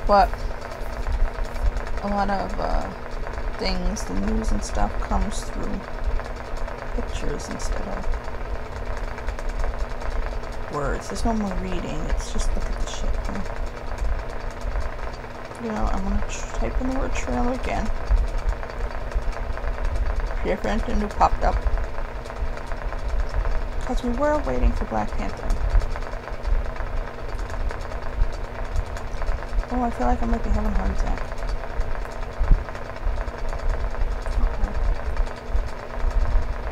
But a lot of things, the news and stuff, comes through pictures instead of words. There's no more reading. It's just look at the shit. Huh? You know, I'm gonna type in the word trailer again. Different and new popped up. Because we were waiting for Black Panther. Oh, I feel like I might be having a heart attack.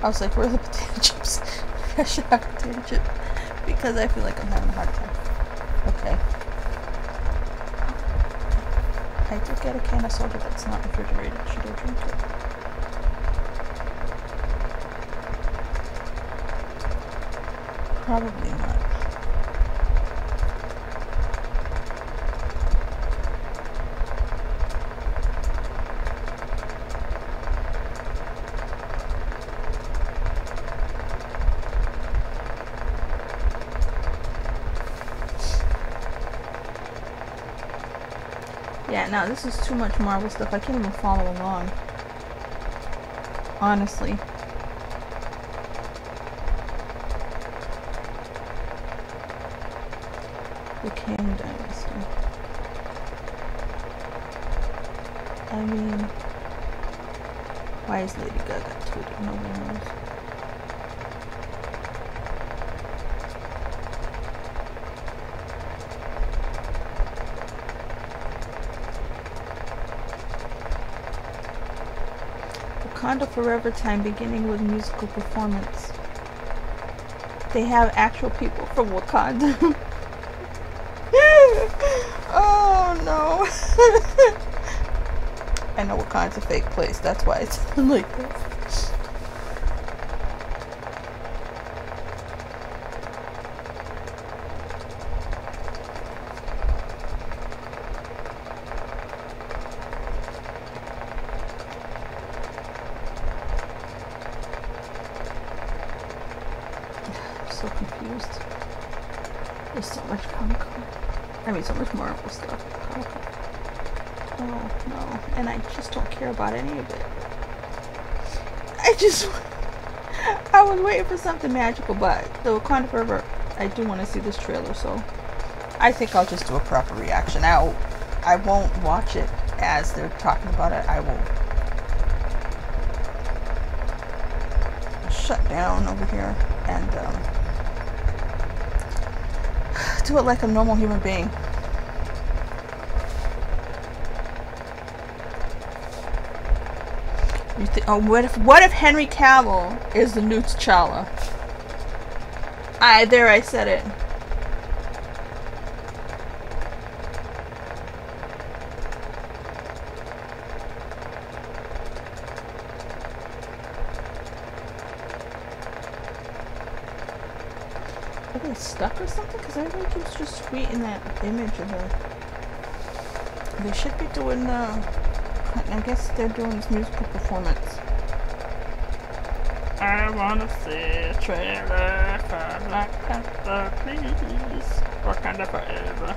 I was like, where are the potato chips? I should have potato chips. Because I feel like I'm having a heart attack. Okay. I did get a can of soda that's not refrigerated. Should I drink it? Probably not. Yeah, no, this is too much Marvel stuff. I can't even follow along. Honestly. The Kang Dynasty. I mean... Why is Lady Gaga tweeting? Nobody knows. Wakanda Forever time beginning with musical performance. They have actual people from Wakanda. Oh no. I know Wakanda's a fake place, that's why it's like this. I'm so confused. There's so much Comic-Con. I mean, so much Marvel stuff. Comic-Con. Oh no, and I just don't care about any of it. I was waiting for something magical, but the Wakanda Forever, I do want to see this trailer, so I think I'll just do a proper reaction. I won't watch it as they're talking about it. I will shut down over here and do it like a normal human being. Oh, what if Henry Cavill is the new T'Challa? I said it. Are they stuck or something? Because everybody keeps just tweeting that image of her. They should be doing I guess they're doing this musical performance. I wanna see a trailer for Black Panther, please. Wakanda Forever.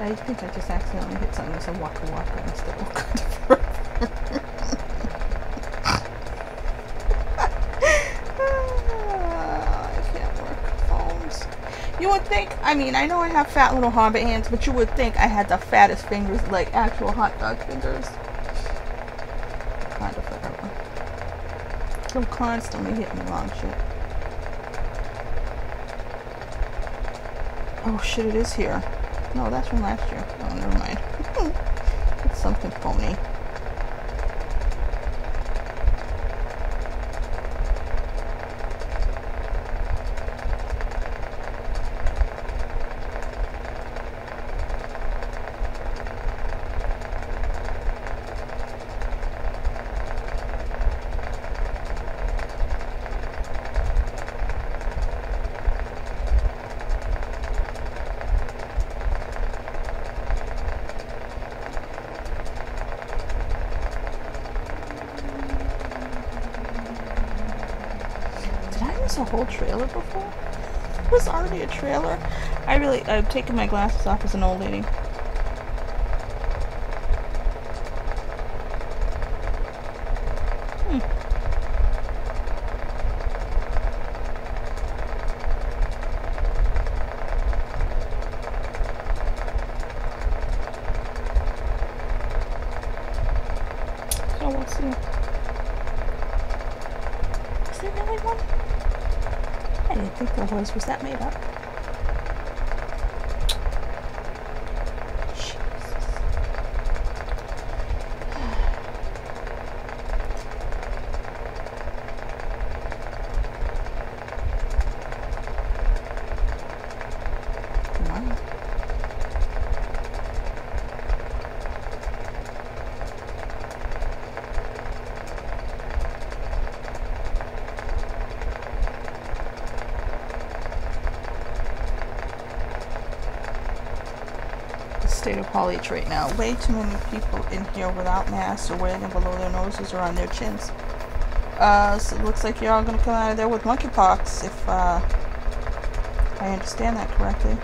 I think I just accidentally hit something that said Waka Waka instead of Wakanda Forever. You would think, I mean, I know I have fat little hobbit hands, but you would think I had the fattest fingers, like actual hot dog fingers. Kind of forever. I'm constantly hitting the wrong shit. Oh shit, it is here. No, that's from last year. Oh, never mind. It's something phony. A whole trailer before? It was already a trailer. I've taken my glasses off as an old lady. So we'll see. Is there really one? I didn't think there was. Was that made up? Jesus. Come on. State of Hall H right now. Way too many people in here without masks or wearing them below their noses or on their chins. So it looks like you're all gonna come out of there with monkeypox, if I understand that correctly.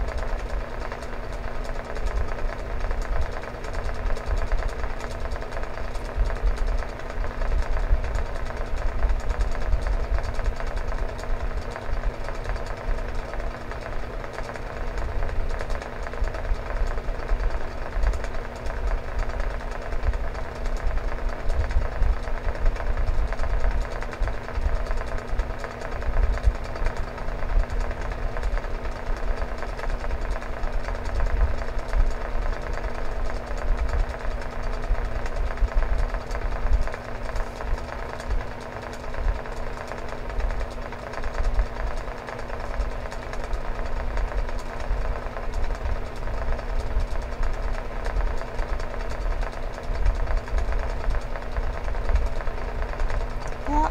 Yeah,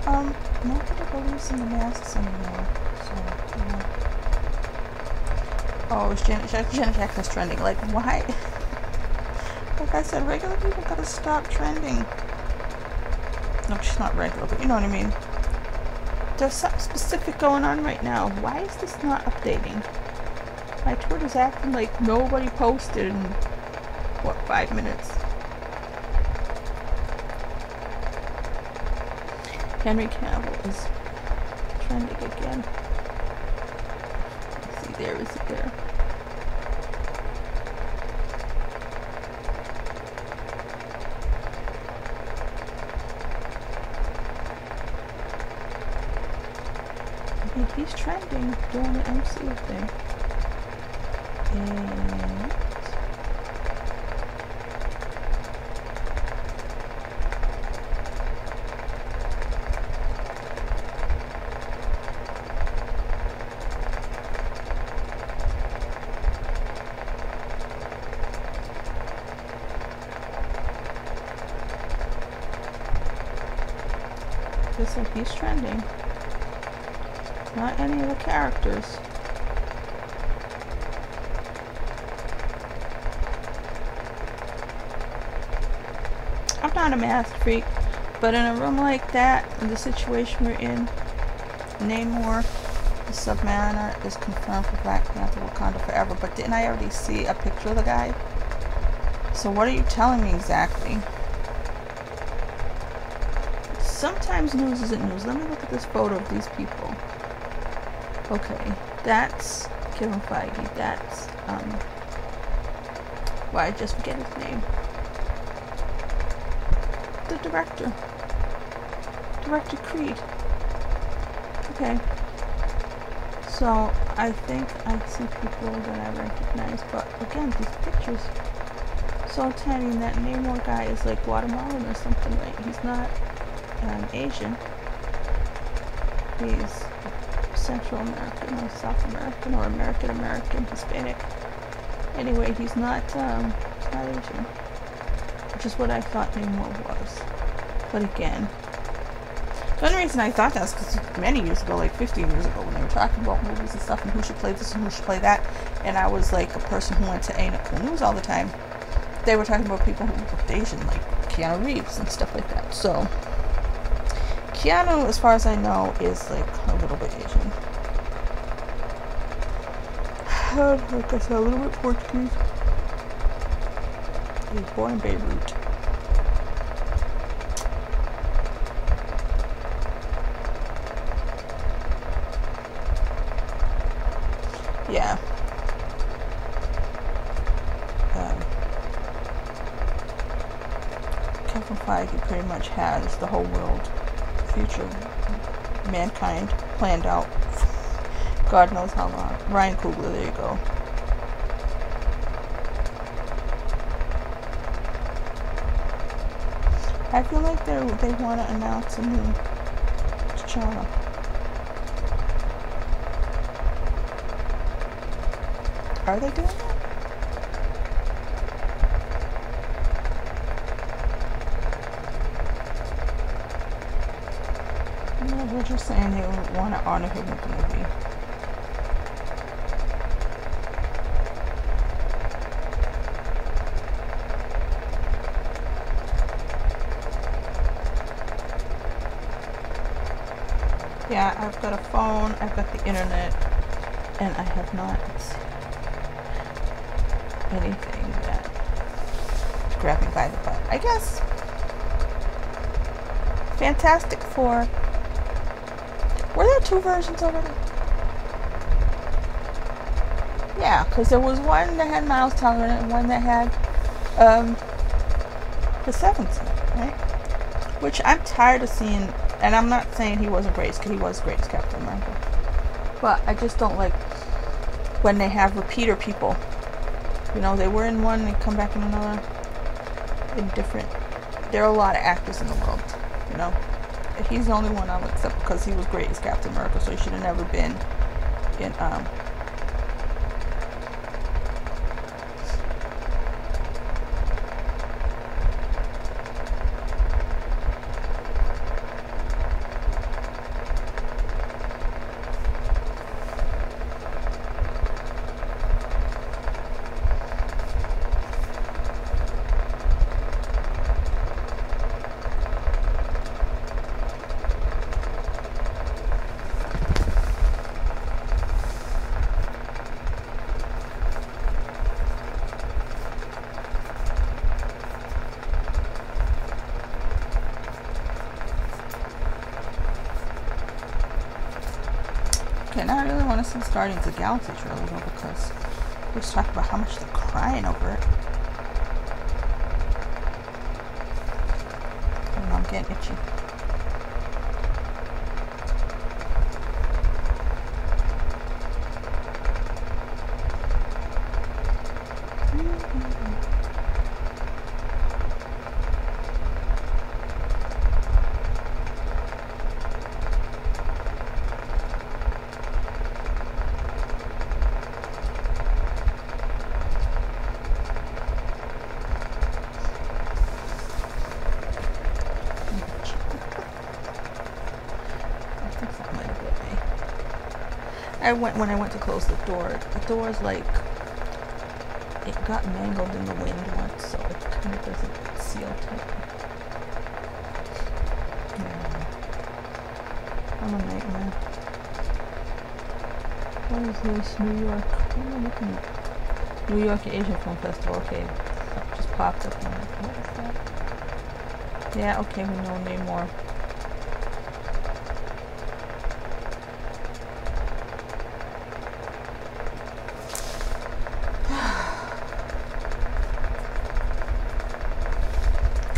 nobody believes in the masks anymore. So, yeah. Oh, it's Janet Jackson's trending. Like, why? Like I said, regular people gotta stop trending. No, she's not regular, but you know what I mean. There's something specific going on right now. Why is this not updating? My Twitter's acting like nobody posted in, what, 5 minutes? Henry Cavill is trending again. Let's see, there, is it there? He's trending doing the MCU thing. And looks like he's trending. Not any of the characters. I'm not a mask freak, but in a room like that, in the situation we're in, Namor, the Submariner, is confirmed for Black Panther Wakanda Forever. But didn't I already see a picture of the guy? So what are you telling me exactly? Sometimes news isn't news. Let me look at this photo of these people. Okay, that's Kevin Feige. That's, why I just forget his name. The director. Director Creed. Okay. So, I think I see people that I recognize, but again, these pictures. So tiny, that Namor guy is like Guatemalan or something, right? He's not Asian. He's Central American or South American or American, Hispanic. Anyway, he's not Asian, which is what I thought Namor was. But again, the only reason I thought that is because many years ago, like 15 years ago, when they were talking about movies and stuff and who should play this and who should play that, and I was like a person who went to Ain't Cool News all the time, they were talking about people who looked Asian, like Keanu Reeves and stuff like that. So Keanu, as far as I know, is like a little bit Asian. Like I said, a little bit Portuguese. He was born in Beirut. Yeah. Kevin Feige pretty much has the whole world, future, mankind planned out. God knows how long. Ryan Coogler, there you go. I feel like they want to announce a new T'Challa. Are they doing that? No, they're just saying they want to honor him with the movie. Yeah, I've got a phone, I've got the internet, and I have not anything that grabbed me by the butt. I guess Fantastic Four. Were there two versions of it? Yeah, because there was one that had Miles Teller in it and one that had the seventh one, right? Which I'm tired of seeing. And I'm not saying he wasn't great, because he was great as Captain America. But I just don't like when they have repeater people. You know, they were in one, they come back in another. In different. There are a lot of actors in the world, you know. He's the only one I'll accept because he was great as Captain America, so he should have never been in, Okay, now I really want to see this Guardians of the Galaxy trailer though, because we just talked about how much they're crying over it. And I'm getting itchy. When I went to close the door's like, it got mangled in the wind once, so it kind of doesn't seal tight. Yeah. I'm a nightmare. What is this? New York. What am I looking at? New York Asian Film Festival. Okay. Something just popped up. I'm like, what is that? Yeah, okay, we know Namor.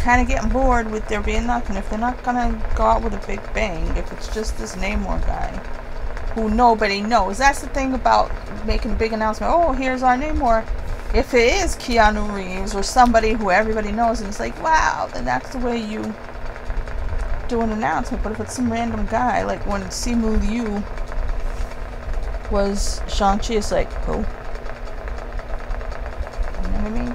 Kind of getting bored with there being nothing. If they're not gonna go out with a big bang, if it's just this Namor guy who nobody knows. That's the thing about making a big announcement. Oh, here's our Namor. If it is Keanu Reeves or somebody who everybody knows and it's like, wow, then that's the way you do an announcement. But if it's some random guy, like when Simu Liu was Shang-Chi, it's like, oh, you know what I mean?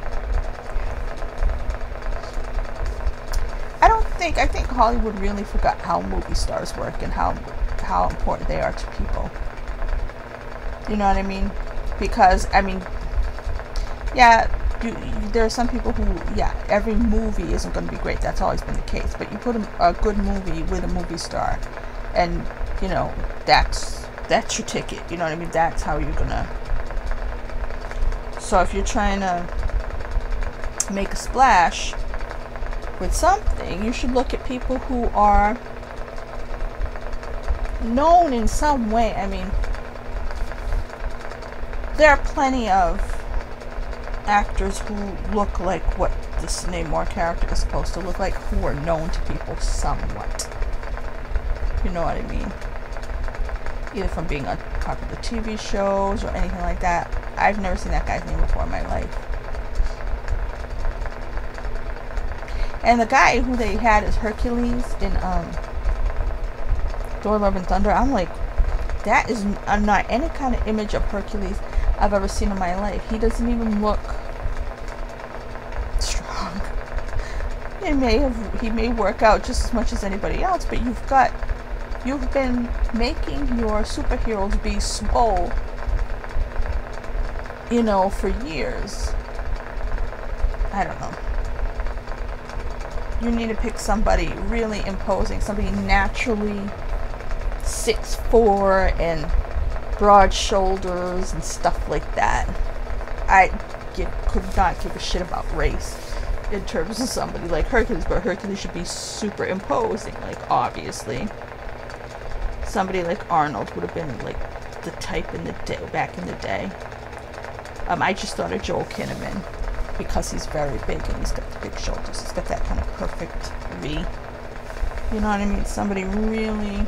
I think Hollywood really forgot how movie stars work and how important they are to people. You know what I mean? Because, I mean, yeah, there are some people who, yeah, every movie isn't going to be great. That's always been the case. But you put a good movie with a movie star, and, you know, that's your ticket. You know what I mean? That's how you're going to... So if you're trying to make a splash with something, you should look at people who are known in some way. I mean, there are plenty of actors who look like what this Namor character is supposed to look like, who are known to people somewhat. You know what I mean? Either from being on popular TV shows or anything like that. I've never seen that guy's name before in my life. And the guy who they had as Hercules in Thor: Love and Thunder, I'm like, that is not any kind of image of Hercules I've ever seen in my life. He doesn't even look strong. He may work out just as much as anybody else, but you've been making your superheroes be swole, you know, for years. I don't know. You need to pick somebody really imposing, somebody naturally 6'4" and broad shoulders and stuff like that. I could not give a shit about race in terms of somebody like Hercules, but Hercules should be super imposing, like, obviously. Somebody like Arnold would have been like the type in the day, back in the day. I just thought of Joel Kinnaman, because he's very big and he's got the big shoulders. He's got that kind of perfect V. You know what I mean? Somebody really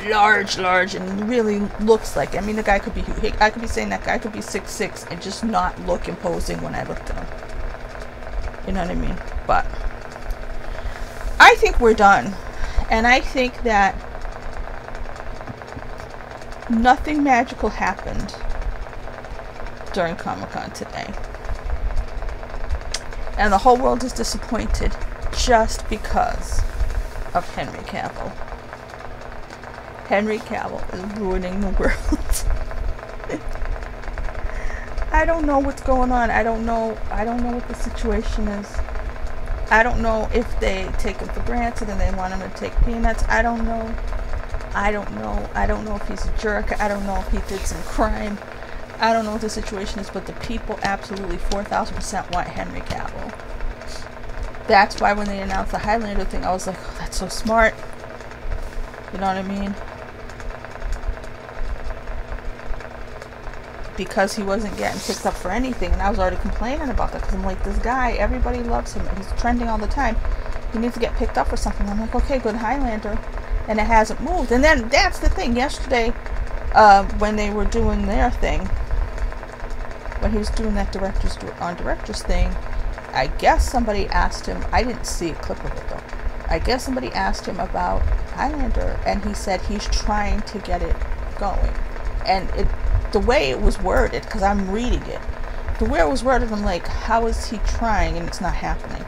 large, and really looks like, I mean, the guy could be, I could be saying that guy could be 6'6" and just not look imposing when I looked at him. You know what I mean? But I think we're done. And I think that nothing magical happened during Comic-Con today. And the whole world is disappointed just because of Henry Cavill. Henry Cavill is ruining the world. I don't know what's going on. I don't know what the situation is. I don't know if they take him for granted and they want him to take peanuts. I don't know. I don't know if he's a jerk. I don't know if he did some crime. I don't know what the situation is, but the people absolutely 4,000% want Henry Cavill. That's why when they announced the Highlander thing, I was like, oh, that's so smart. You know what I mean? Because he wasn't getting picked up for anything, and I was already complaining about that because I'm like, this guy, everybody loves him, he's trending all the time, he needs to get picked up for something. I'm like, okay, good, Highlander, and it hasn't moved. And then that's the thing, yesterday when they were doing their thing, when he was doing that director's thing, I guess somebody asked him, I didn't see a clip of it though, I guess somebody asked him about Highlander, and he said he's trying to get it going. And the way it was worded, because I'm reading it, the way it was worded, I'm like, how is he trying and it's not happening?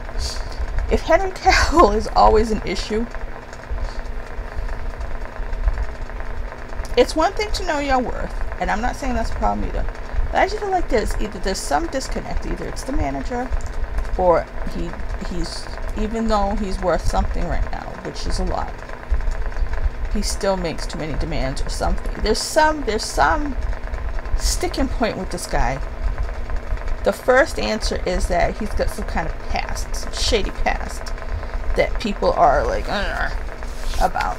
If Henry Cavill is always an issue, it's one thing to know your worth, and I'm not saying that's a problem either, but I just feel like there's some disconnect. Either it's the manager, or he's even though he's worth something right now, which is a lot, he still makes too many demands or something. There's some sticking point with this guy. The first answer is that he's got some kind of past, some shady past that people are like about.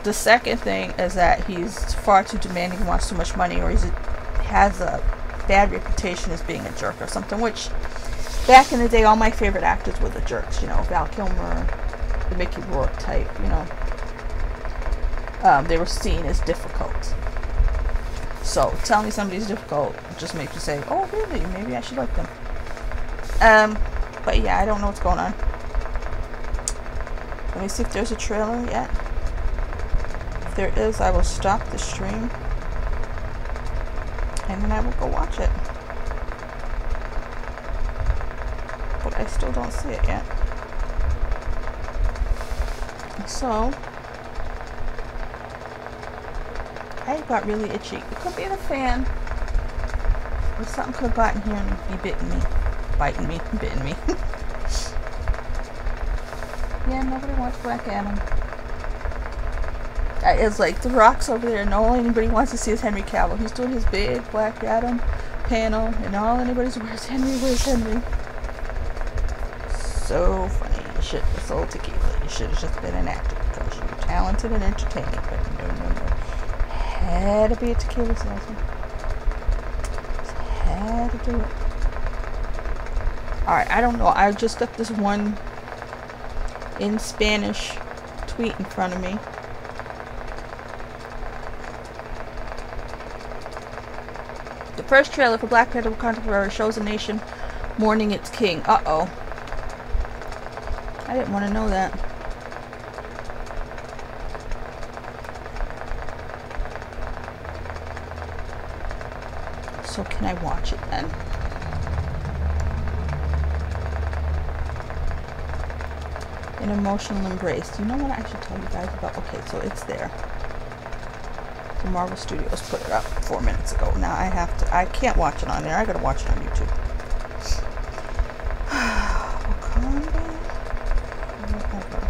The second thing is that he's far too demanding, wants too much money, or has a bad reputation as being a jerk or something, which back in the day all my favorite actors were the jerks, you know, Val Kilmer, the Mickey Rourke type, you know. They were seen as difficult. So telling me somebody's difficult just makes me say, oh really, maybe I should like them. But yeah, I don't know what's going on. Let me see if there's a trailer yet. If there is, I will stop the stream and then I will go watch it. But I still don't see it yet. So I got really itchy. It could be the fan. Or something could have gotten here and be biting me. Yeah, nobody wants Black Adam. It's like The Rock's over there and all anybody wants to see is Henry Cavill. He's doing his big Black Adam panel and all anybody's where's Henry? So funny. You should have sold tequila. You should have just been an actor because you're talented and entertaining. But no. Had to be a tequila salesman. Just had to do it. Alright, I don't know. I just got this one in Spanish tweet in front of me. The first trailer for Black Panther Wakanda Forever shows a nation mourning its king. Uh-oh. I didn't want to know that. So can I watch it then? An emotional embrace. Do you know what I should tell you guys about? Okay, so it's there. The Marvel Studios put it up 4 minutes ago. Now I can't watch it on there. I gotta watch it on YouTube. Wakanda? Whatever.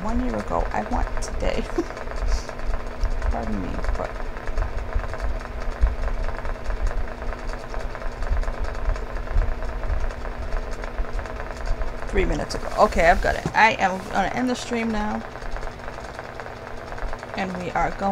1 year ago. I want it today. Pardon me, but $3 minutes ago. Okay, I've got it. I am going to end the stream now. And we are going